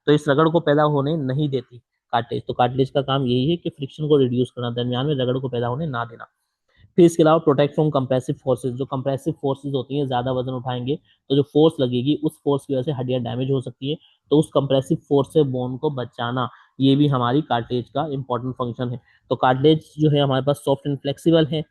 तो इस रगड़ को पैदा होने नहीं देती कार्टिलेज। तो कार्टिलेज का काम यही है कि फ्रिक्शन को रिड्यूस करना, दरमियान में रगड़ को पैदा होने ना देना। फिर इसके अलावा प्रोटेक्ट फ्रॉम कंप्रेसिव फोर्सेज। जो कंप्रेसिव फोर्सेज होती हैं, ज्यादा वजन उठाएंगे तो जो फोर्स लगेगी उस फोर्स की वजह से हड्डियां डैमेज हो सकती है। तो उस कंप्रेसिव फोर्स से बोन को बचाना, ये भी हमारी कार्टिलेज का इंपॉर्टेंट फंक्शन है। तो कार्टिलेज जो है हमारे पास सॉफ्ट एंड फ्लेक्सिबल है।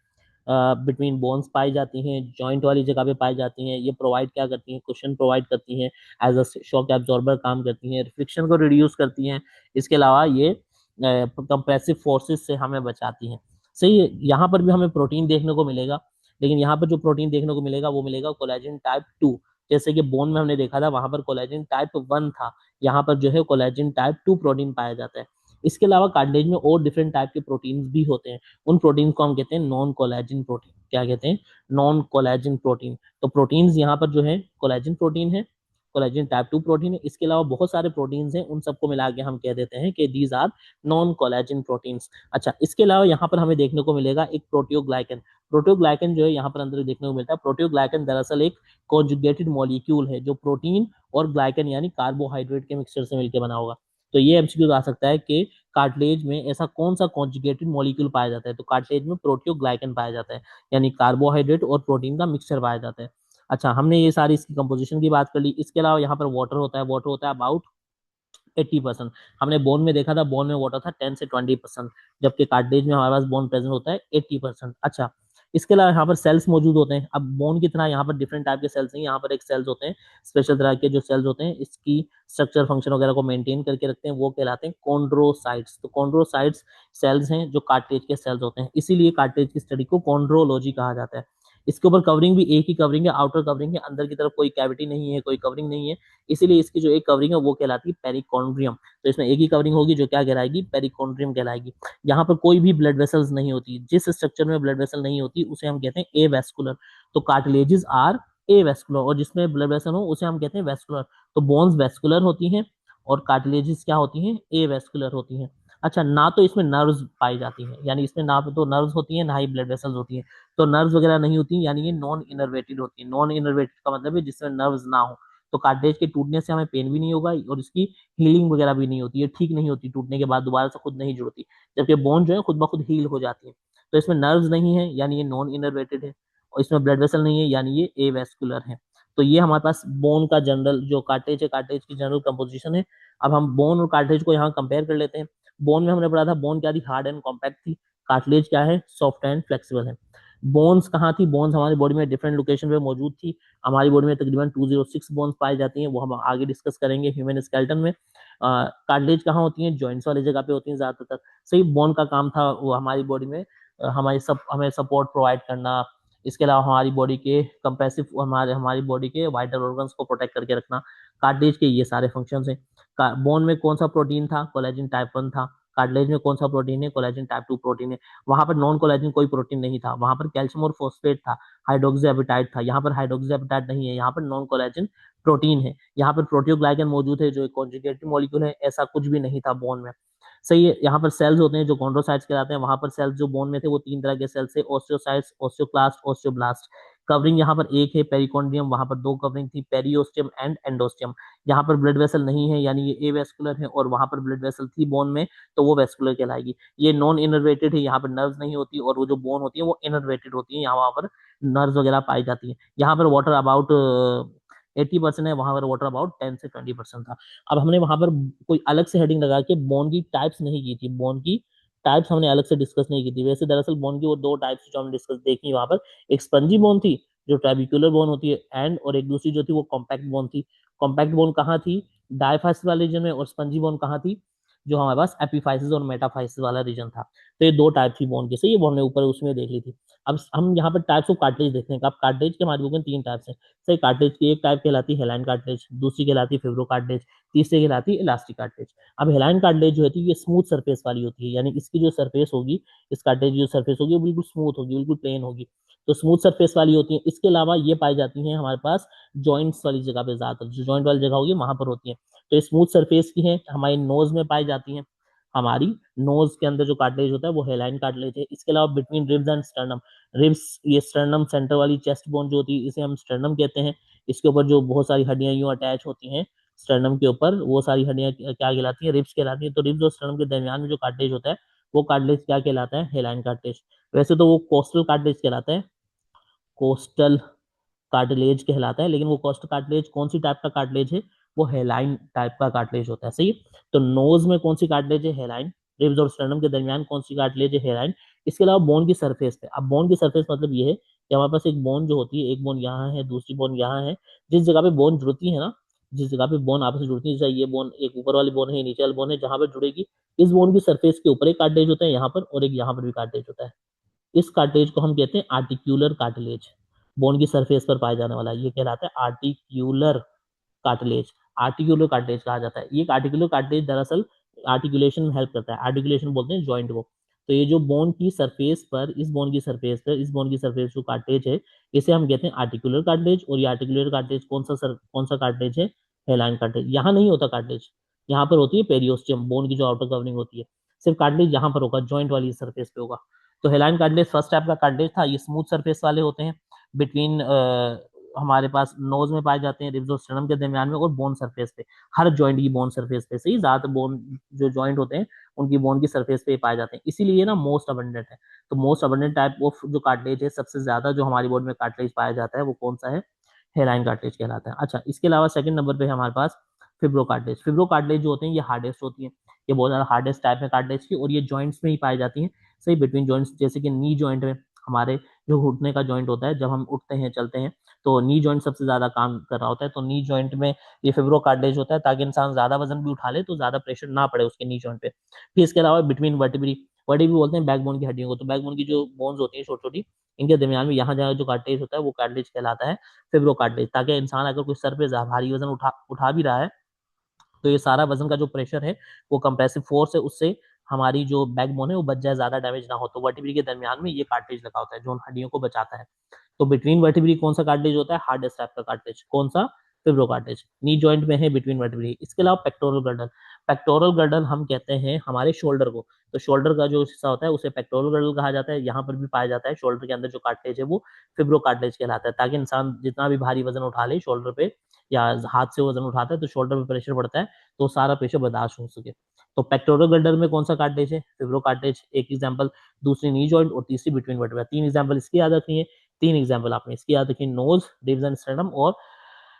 बिटवीन बोन्स पाई जाती हैं, जॉइंट वाली जगह पे पाई जाती हैं। ये प्रोवाइड क्या करती हैं, कुशन प्रोवाइड करती हैं, एज अ शॉक एब्जॉर्बर काम करती हैं, फ्रिक्शन को रिड्यूस करती हैं। इसके अलावा ये कंप्रेसिव फोर्सेस से हमें बचाती हैं। सही है, यहाँ पर भी हमें प्रोटीन देखने को मिलेगा, लेकिन यहाँ पर जो प्रोटीन देखने को मिलेगा वो मिलेगा कोलेजन टाइप 2। जैसे कि बोन में हमने देखा था वहां पर कोलेजन टाइप 1 था, यहाँ पर जो है कोलेजन टाइप 2 प्रोटीन पाया जाता है। इसके अलावा कार्टिलेज में और डिफरेंट टाइप के प्रोटीन्स भी होते हैं। उन प्रोटीन को हम कहते हैं नॉन कोलेजन प्रोटीन। क्या कहते हैं? Non collagen protein. तो प्रोटीन्स यहाँ पर जो है कोलेजन प्रोटीन है, कोलेजन टाइप 2 प्रोटीन है। इसके अलावा बहुत सारे प्रोटीन्स हैं, उन सबको मिला के हम कह देते हैं कि these are non collagen proteins. अच्छा, इसके अलावा यहाँ पर हमें देखने को मिलेगा एक प्रोटियोग्लाइकन। प्रोटियोग्लाइकन जो है यहाँ पर अंदर देखने को मिलता है। प्रोटियोग्लाइकन दरअसल एक कॉन्जुगेटेड मॉलिक्यूल है जो प्रोटीन और ग्लाइकन यानी कार्बोहाइड्रेट के मिक्सचर से मिलकर बना होगा। तो ये एमसीक्यू आ सकता है कि कार्टिलेज में ऐसा कौन सा कॉन्जुगेटेड मॉलिक्यूल पाया जाता है? तो कार्टिलेज में प्रोटियोग्लाइकन पाया जाता है, यानी कार्बोहाइड्रेट और प्रोटीन का मिक्सचर पाया जाता है। अच्छा, हमने ये सारी इसकी कंपोजिशन की बात कर ली। इसके अलावा यहाँ पर वाटर होता है, वाटर होता है अबाउट 80%। हमने बोन में देखा था, बोन में वाटर था 10 से 20%, जबकि कार्टिलेज में हमारे पास बोन प्रेजेंट होता है 80%। अच्छा, इसके अलावा यहाँ पर सेल्स मौजूद होते हैं। अब बोन की तरह यहाँ पर डिफरेंट टाइप के सेल्स हैं। यहाँ पर एक सेल्स होते हैं, स्पेशल तरह के जो सेल्स होते हैं, इसकी स्ट्रक्चर फंक्शन वगैरह को मेंटेन करके रखते हैं, वो कहलाते हैं कॉन्ड्रोसाइट्स। तो कॉन्ड्रोसाइट्स सेल्स हैं जो कार्टिलेज के सेल्स होते हैं, इसीलिए कार्टिलेज की स्टडी को कॉन्ड्रोलॉजी कहा जाता है। इसके ऊपर कवरिंग भी एक ही कवरिंग है, आउटर कवरिंग है, अंदर की तरफ कोई कैविटी नहीं है, कोई कवरिंग नहीं है, इसीलिए इसकी जो एक कवरिंग है वो कहलाती है पेरिकॉन्ड्रियम। तो इसमें एक ही कवरिंग होगी जो क्या कहलाएगी? पेरिकॉन्ड्रियम कहलाएगी। यहाँ पर कोई भी ब्लड वेसल्स नहीं होती। जिस स्ट्रक्चर में ब्लड वेसल नहीं होती उसे हम कहते हैं ए वेस्कुलर। तो कार्टिलेजेस आर ए वेस्कुलर, और जिसमें ब्लड वेसल हो उसे हम कहते हैं वेस्कुलर। तो बोन्स वेस्कुलर होती हैं और कार्टिलेजेस क्या होती हैं? ए वेस्कुलर होती हैं। अच्छा, ना तो इसमें नर्व्स पाई जाती हैं, यानी इसमें ना तो नर्व्स होती हैं ना ही ब्लड वेसल्स होती हैं। तो नर्व्स वगैरह नहीं होती, यानी ये नॉन इनर्वेटेड होती है। नॉन इनर्वेटेड का मतलब है जिसमें नर्व्स ना हो। तो कार्टिलेज के टूटने से हमें पेन भी नहीं होगा और इसकी हीलिंग वगैरह भी नहीं होती है, ठीक नहीं होती, टूटने के बाद दोबारा से खुद नहीं जुड़ती, जबकि बोन जो है खुद ब खुद हील हो जाती है। तो इसमें नर्व्स नहीं है, यानी ये नॉन इनर्वेटेड है, और इसमें ब्लड वेसल नहीं है, यानी ये एवेस्कुलर है। तो ये हमारे पास बोन का जनरल जो कार्टेज है, कार्टेज की जनरल कंपोजिशन है। अब हम बोन और कार्टेज को यहाँ कंपेयर कर लेते हैं। बोन में हमने पढ़ा था बोन क्या थी? हार्ड एंड कॉम्पैक्ट थी। कार्टिलेज क्या है? सॉफ्ट एंड फ्लेक्सिबल है। बोन्स कहाँ थी? बोन्स हमारी बॉडी में डिफरेंट लोकेशन पे मौजूद थी। हमारी बॉडी में तकरीबन 206 बोन्स पाई जाती हैं, वो हम आगे डिस्कस करेंगे ह्यूमन स्केलेटन में। कार्टिलेज कहाँ होती हैं? जॉइंट्स वाली जगह पे होती हैं ज्यादातर। सही, बोन का काम था वो हमारी बॉडी में हमें सपोर्ट प्रोवाइड करना। इसके अलावा हमारी बॉडी के कंप्रेसिव हमारी बॉडी के वाइटल ऑर्गन्स को प्रोटेक्ट करके रखना। कार्टिलेज के ये सारे फंक्शंस हैं। बोन में कौन सा प्रोटीन था? कोलेजन टाइप 1 था। कार्टिलेज में कौन सा प्रोटीन है? कोलेजन टाइप 2 प्रोटीन है। वहां पर नॉन कोलेजन कोई प्रोटीन नहीं था, वहां पर कैल्शियम और फॉस्फेट था, हाइड्रोक्सी एपेटाइट था। यहाँ पर हाइड्रोक्सी एपेटाइट नहीं है, यहाँ पर नॉन कोलेजन प्रोटीन है। यहाँ पर प्रोटियोग्लाइकन मौजूद है जो एक कॉन्जुगेटेड मॉलिक्यूल है, ऐसा कुछ भी नहीं था बोन में। सही है, यहाँ पर सेल्स होते हैं जो कॉन्ड्रोसाइट्स कहलाते हैं। वहां पर सेल्स जो बोन में थे वो 3 तरह के सेल्स थे, ओस्टियोसाइट्स, ओस्टियोक्लास्ट, ओस्टियोब्लास्ट। कवरिंग यहाँ पर एक है पेरिकॉन्ड्रियम, वहां पर 2 कवरिंग थी, पेरियोस्टियम एंड एंडोस्टियम। यहाँ पर ब्लड वेसल नहीं है, यानी ये ए वेस्कुलर है, और वहां पर ब्लड वेसल थी बोन में, तो वो वेस्कुलर कहलाएगी। ये नॉन इनर्वेटेड है, यहाँ पर नर्व्स नहीं होती, और वो जो बोन होती है वो इनर्वेटेड होती है, यहाँ वहां पर नर्व्स वगैरह पाई जाती है। यहाँ पर वाटर अबाउट 80% है, वहां पर वाटर अबाउट 10 से 20% था। अब हमने वहां पर कोई अलग से हेडिंग लगा के बोन की टाइप्स नहीं की थी, बोन की टाइप्स हमने अलग से डिस्कस नहीं की थी। वैसे दरअसल बोन की वो 2 टाइप्स जो हमने डिस्कस देखी वहां पर, एक स्पंजी बोन थी जो ट्रेबिकुलर बोन होती है एंड, और एक दूसरी जो थी वो कॉम्पैक्ट बोन थी। कॉम्पैक्ट बोन कहाँ थी? डायफाइस वाले रीजन में। और स्पंजी बोन कहाँ थी? जो हमारे पास एपिफाइसिस और मेटाफाइसिस वाला रीजन था। तो ये 2 टाइप थी बोन की। सही है, वो हमने ऊपर उसमें देख ली थी। अब हम यहाँ पर टाइप्स ऑफ कार्टिलेज देखते हैं। अब कार्टिलेज के हमारी बुक में 3 टाइप्स हैं। सही, कार्टिलेज की एक टाइप कहलाती है हेलाइन कार्टिलेज, दूसरी कहलाती है फिब्रो कार्टिलेज, तीसरी कहलाती है इलास्टिक कार्टिलेज। अब हेलाइन कार्टिलेज जो होती है ये स्मूथ सरफेस वाली होती है, यानी इसकी जो सरफेस होगी, इस कार्टिलेज की जो सरफेस होगी वो बिल्कुल स्मूथ होगी, बिल्कुल प्लेन होगी। तो स्मूथ सरफेस वाली होती है। इसके अलावा ये पाई जाती है हमारे पास जॉइंट्स वाली जगह पे, ज्यादातर जो जॉइंट वाली जगह होगी वहां पर होती है। तो ये स्मूथ सरफेस की है, हमारी नोज में पाई जाती है। हमारी नोज के अंदर जो कार्टिलेज होता है वो हेलाइन कार्टिलेज है। इसके अलावा between ribs and sternum, ribs ये स्टर्नम सेंटर वाली चेस्ट बोन जो होती है इसे हम स्टर्नम कहते हैं। इसके ऊपर जो बहुत सारी हड्डियां यूं अटैच होती हैं स्टर्नम के ऊपर, वो सारी हड्डियां क्या कहलाती है? रिब्स कहलाती है। तो रिब्स और स्टर्नम के दरमियान में जो कार्टिलेज होता है वो कार्टिलेज क्या कहलाता है? हेलाइन कार्टिलेज। वैसे तो वो कोस्टल कार्टिलेज कहलाता है, कोस्टल कार्टिलेज कहलाता है, लेकिन वो कोस्टल कार्टिलेज कौन सी टाइप का कार्टिलेज है? वो हेलाइन टाइप का कार्टिलेज होता है। सही है, तो नोज में कौन सी कार्टिलेज है? हेलाइन रिब्स और स्टर्नम के दरमियान कौन सी कार्टिलेज है, हेलाइन। इसके अलावा बोन की सरफेस पे, अब बोन की सरफेस मतलब ये है कि हमारे पास एक बोन जो होती है, एक बोन यहाँ है, दूसरी बोन यहाँ है, जिस जगह पे बोन जुड़ती है ना, जिस जगह पे बोन आपस में जुड़ती है, जैसे ये बोन एक ऊपर वाली बोन है, नीचे वाली बोन है, जहां पर जुड़ेगी, इस बोन की सरफेस के ऊपर एक कार्टिलेज होता है यहाँ पर, और एक यहाँ पर भी कार्टिलेज होता है। इस कार्टिलेज को हम कहते हैं आर्टिक्यूलर कार्टिलेज। बोन की सरफेस पर पाया जाने वाला ये कहलाता है आर्टिक्यूलर कार्टिलेज। आर्टिकुलर कार्टिलेज कहा जाता है। ये आर्टिकुलर कार्टिलेज दरअसल आर्टिकुलेशन में हेल्प करता है। आर्टिकुलेशन बोलते हैं जॉइंट को। तो ये जो बोन की सरफेस पर, इस बोन की सरफेस पर, इस बोन की सरफेस जो कार्टिलेज है, इसे हम कहते हैं आर्टिकुलर कार्टिलेज। और ये आर्टिकुलर कार्टिलेज कौन सा कार्टिलेज है, हेलाइन कार्टिलेज। यहाँ नहीं होता कार्टिलेज, यहाँ पर होती है पेरियोस्टियम, बोन की जो आउटर कवरिंग होती है। सिर्फ कार्टिलेज यहाँ पर होगा, जॉइंट वाली सरफेस पे होगा। तो हेलाइन कार्टिलेज फर्स्ट टाइप का कार्टिलेज था। ये स्मूथ सरफेस वाले होते हैं, बिटवीन हमारे पास नोज में पाए जाते हैं, रिब्स और स्टर्नम के दरमियान में, और बोन सरफेस पे, हर जॉइंट की बोन सरफेस पे से ही ज्यादा बोन जो जॉइंट होते हैं उनकी बोन की सरफेस पे पाए जाते हैं, इसीलिए ना मोस्ट अबंडेंट है। तो मोस्ट अबंडेंट टाइप ऑफ जो कार्टिलेज है, सबसे ज्यादा जो हमारी बॉडी में कार्टिलेज पाया जाता है, वो कौन सा है, हेलाइन कार्टिलेज कहलाता है। अच्छा, इसके अलावा सेकंड नंबर पे है हमारे पास फिब्रो कार्टिलेज। फिब्रो कार्टिलेज जो होते हैं ये हार्डेस्ट होती है, ये बहुत ज्यादा हार्डेस्ट टाइप है कार्टिलेज की, और ये जॉइंट्स में ही पाई जाती है, सही बिटवीन जॉइंट्स, जैसे कि नी जॉइंट में, हमारे जो घुटने का जॉइंट होता है, जब हम उठते हैं चलते हैं, तो नी जॉइंट सबसे ज्यादा काम कर रहा होता है, तो नी जॉइंट में ये फिब्रो कार्टिलेज होता है, ताकि इंसान ज्यादा वजन भी उठा ले तो ज्यादा प्रेशर ना पड़े उसके नी जॉइंट पे। फिर इसके अलावा बिटवीन वर्टिब्री, वर्टिब्री बोलते हैं बैकबोन की हड्डियों को, तो बैकबोन की जो बोन्स होती है छोटी छोटी, इनके दरमियान में यहाँ जहाँ जो कार्टिलेज होता है वो कार्टिलेज कहलाता है फिब्रो कार्टिलेज, ताकि इंसान अगर कोई सर पे भारी वजन उठा भी रहा है, तो ये सारा वजन का जो प्रेशर है, वो कंप्रेसिव फोर्स है, उससे हमारी जो बैकबोन है वो बच जाए, ज्यादा डैमेज ना हो। तो वर्टिब्री के दरमियान में ये कार्टिलेज लगा होता है जो उन हड्डियों को बचाता है। तो बिटवीन वर्टिब्री कौन सा कार्टिलेज होता है, हार्डेस्ट टाइप का कार्टिलेज, कौन सा, फिब्रो कार्टिलेज, नी जॉइंट में है बिटवीन वर्टिब्री। इसके अलावा पेक्टोरल गर्डल, पेक्टोरल गर्डल हम कहते हैं हमारे शोल्डर को, तो शोल्डर का जो हिस्सा होता है उसे पेक्टोरल गर्डल कहा जाता है, यहाँ पर भी पाया जाता है। शोल्डर के अंदर जो कार्टिलेज है वो फिब्रो कार्टिलेज कहलाता है, ताकि इंसान जितना भी भारी वजन उठा ले शोल्डर पे, या हाथ से वजन उठाता है तो शोल्डर पे प्रेशर पड़ता है, तो सारा प्रेशर बर्दाश्त हो सके। तो पेक्टोरल गर्डल में कौन सा कार्टिलेज है, फिब्रो कार्टिलेज, एक एग्जांपल। दूसरी नी जॉइंट, और तीसरी बिटवीन वर्टिब्रा। तीन एग्जांपल इसकी याद रखनी है, तीन एग्जांपल आपने इसकी याद रखी, नोज, रिब्स एंड स्टर्नम, और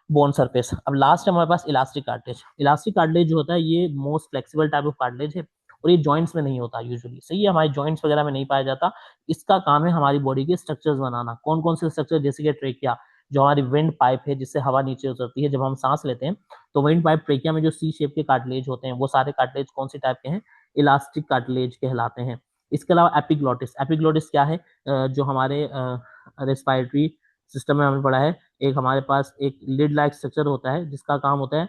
बोन सरफेस। अब लास्ट है हमारे पास इलास्टिक कार्टिलेज। इलास्टिक कार्टिलेज जो होता है ये most flexible type of cartilage है, और ये जॉइंट्स में नहीं होता यूजुअली, सही है, हमारे जॉइंट्स वगैरह में नहीं पाया जाता। इसका काम है हमारी बॉडी के स्ट्रक्चर्स बनाना। कौन कौन से स्ट्रक्चर, जैसे कि ट्रेकिया, जो हमारी विंड पाइप है जिससे हवा नीचे उतरती है जब हम सांस लेते हैं, तो विंड पाइप, ट्रेकिया में जो सी शेप के कार्टिलेज होते हैं, वो सारे कार्टिलेज कौन से टाइप के हैं, इलास्टिक कार्टिलेज कहलाते हैं। इसके अलावा एपिग्लोटिस, एपिग्लोटिस क्या है, जो हमारे रेस्पिरेटरी सिस्टम में हमने पढ़ा है, एक हमारे पास एक लिड लाइक स्ट्रक्चर होता है जिसका काम होता है,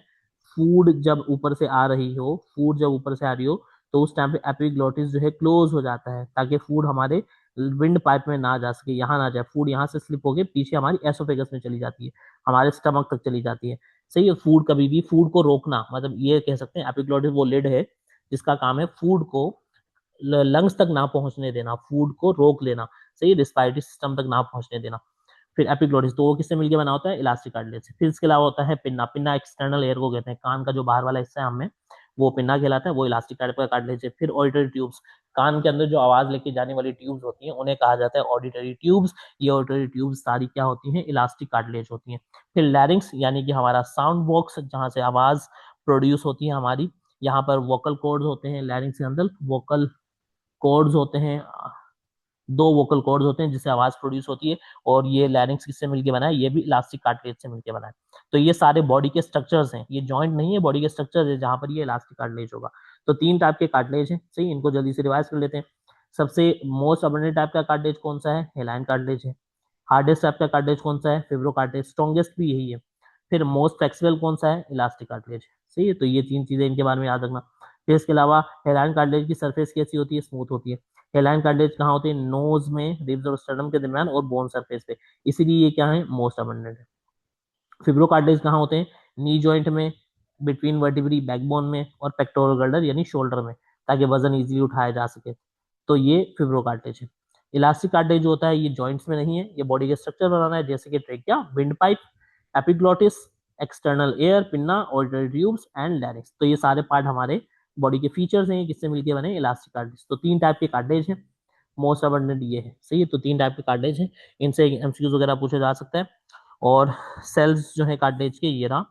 फूड जब ऊपर से आ रही हो, फूड जब ऊपर से आ रही हो, तो उस टाइम पे एपिग्लोटिस जो है क्लोज हो जाता है, ताकि फूड हमारे विंड पाइप में ना जा सके, यहाँ ना जाए, फूड यहाँ से स्लिप होके पीछे हमारी एसोफेगस में चली जाती है, हमारे स्टमक तक चली जाती है, सही है। फूड कभी भी, फूड को रोकना, मतलब ये कह सकते हैं एपिग्लोटिस वो लिड है जिसका काम है फूड को लंग्स तक ना पहुंचने देना, फूड को रोक लेना, सही, रिस्पायरेटरी सिस्टम तक ना पहुंचने देना। फिर एपिग्लोटिस, तो वो किससे मिलकर बना होता है, इलास्टिक कार्टिलेज से। फिर इसके अलावा होता है पिन्ना, पिन्ना एक्सटर्नल एयर को कहते हैं, कान का जो बाहर वाला हिस्सा है हमें, वो पिन्ना कहलाता है, वो इलास्टिक टाइप का कार्टिलेज है। फिर ऑडिटरी ट्यूब्स, कान के अंदर जो आवाज लेके जाने वाली ट्यूब्स होती हैं उन्हें कहा जाता है ऑडिटरी ट्यूब्स। ये ऑडिटरी ट्यूब्स सारी क्या होती हैं, इलास्टिक कार्टिलेज होती हैं। फिर लैरिंक्स, यानी कि हमारा साउंड बॉक्स, जहाँ से आवाज प्रोड्यूस होती है हमारी, यहाँ पर वोकल कॉर्ड्स होते हैं, लैरिंक्स के अंदर वोकल कॉर्ड्स होते हैं, दो वोकल कॉर्ड्स होते हैं जिससे आवाज प्रोड्यूस होती है, और ये लैरिंक्स किससे मिलकर बना है, ये भी इलास्टिक कार्टिलेज से मिलकर बना है। तो ये सारे बॉडी के स्ट्रक्चर्स हैं, ये जॉइंट नहीं है, बॉडी के स्ट्रक्चर्स है जहां पर ये इलास्टिक कार्टिलेज होगा। तो तीन टाइप के कार्टिलेज हैं, सही, इनको जल्दी से रिवाइज कर लेते हैं। सबसे मोस्ट अबंडेंट टाइप का कार्टिलेज कौन सा है, हेलाइन कार्टिलेज है। हार्डेस्ट टाइप का कार्टिलेज कौन सा है, फिब्रो कार्टिलेज, स्ट्रॉन्गेस्ट भी यही है। फिर मोस्ट फ्लेक्सिबल कौन सा है, इलास्टिक कार्टिलेज, सही है। तो ये तीन चीजें इनके बारे में याद रखना। फिर इसके अलावा हेलाइन कार्टिलेज की सरफेस कैसी होती है, स्मूथ होती है। हेलाइन कार्टिलेज कहाँ होते हैं, नोज में, रिब्स और स्टर्नम के दरमियान और बोन सरफेस पे, इसीलिए ये क्या है, मोस्ट अबंडेंट है। फिब्रो कार्टिलेज कहाँ होते हैं, नी जॉइंट में, बिटवीन वर्टिब्री, बैकबोन में, और पेक्टोरल गर्डर यानी शोल्डर में, ताकि वजन इजीली उठाया जा सके। तो ये फिब्रो कार्टिलेज है। इलास्टिक कार्टिलेज जो होता है ये जॉइंट्स में नहीं है, ये बॉडी के स्ट्रक्चर बनाना है, जैसे कि trachea, wind pipe, epiglottis, external air, pinna, auditory tubes and larynx. तो ये सारे पार्ट हमारे बॉडी के फीचर्स हैं किससे मिलके बने, इलास्टिक कार्टिलेज। तो तीन टाइप के कार्टिलेज हैं, मोस्ट अबंडेंट ये है, सही है। तो तीन टाइप के कार्टिलेज हैं, इनसे एमसीक्यूज वगैरह पूछे जा सकता है। और सेल्स जो है कार्टिलेज के, ये रहा,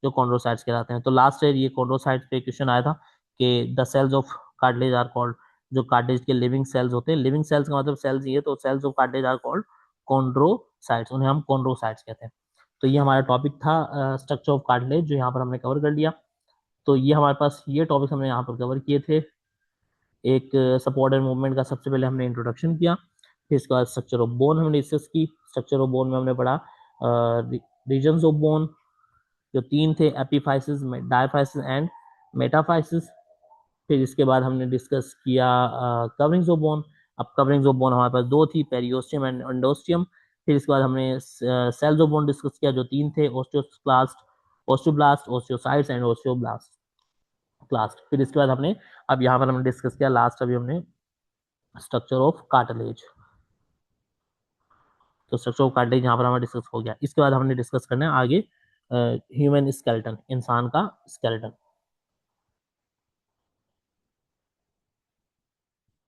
जो कॉन्ड्रोसाइट्स कहलाते हैं। तो लास्ट ईयर ये कॉन्ड्रोसाइट्स पे क्वेश्चन आया था कि the cells of cartilage are called, जो कार्टिलेज के लिविंग सेल्स होते हैं, लिविंग सेल्स का मतलब सेल्स ही है, तो cells of cartilage are called chondrocytes, उन्हें हम कॉन्ड्रोसाइट्स कहते हैं। तो ये हमारा टॉपिक था स्ट्रक्चर ऑफ कार्टिलेज, जो यहाँ पर हमने कवर कर लिया। तो ये हमारे पास ये टॉपिक हमने यहाँ पर कवर किए थे। एक सपोर्ट एंड मूवमेंट का सबसे पहले हमने इंट्रोडक्शन किया, फिर इसके बाद स्ट्रक्चर ऑफ बोन हमने डिस्कस की। स्ट्रक्चर ऑफ बोन में हमने पढ़ा रीजन्स ऑफ बोन, जो तीन थे, एपीफाइसिस, डायफाइसिस एंड मेटाफाइसिस। फिर इसके बाद हमने डिस्कस किया कवरिंग्स ऑफ बोन। अब कवरिंग्स ऑफ बोन हमारे पास दो थी, पेरियोस्टियम एंड एंडोस्टियम। फिर इसके बाद हमने सेल्स ऑफ बोन डिस्कस किया, जो तीन थे, osteoclast, osteoblast, osteocytes and osteoblast clast. फिर इसके बाद हमने, अब यहाँ पर हमने डिस्कस किया लास्ट अभी हमने, स्ट्रक्चर ऑफ कार्टिलेज। तो स्ट्रक्चर ऑफ कार्टिलेज यहाँ पर हमारा डिस्कस हो गया। इसके बाद हमने डिस्कस करना है आगे ह्यूमन स्केलेटन, इंसान का स्केलेटन।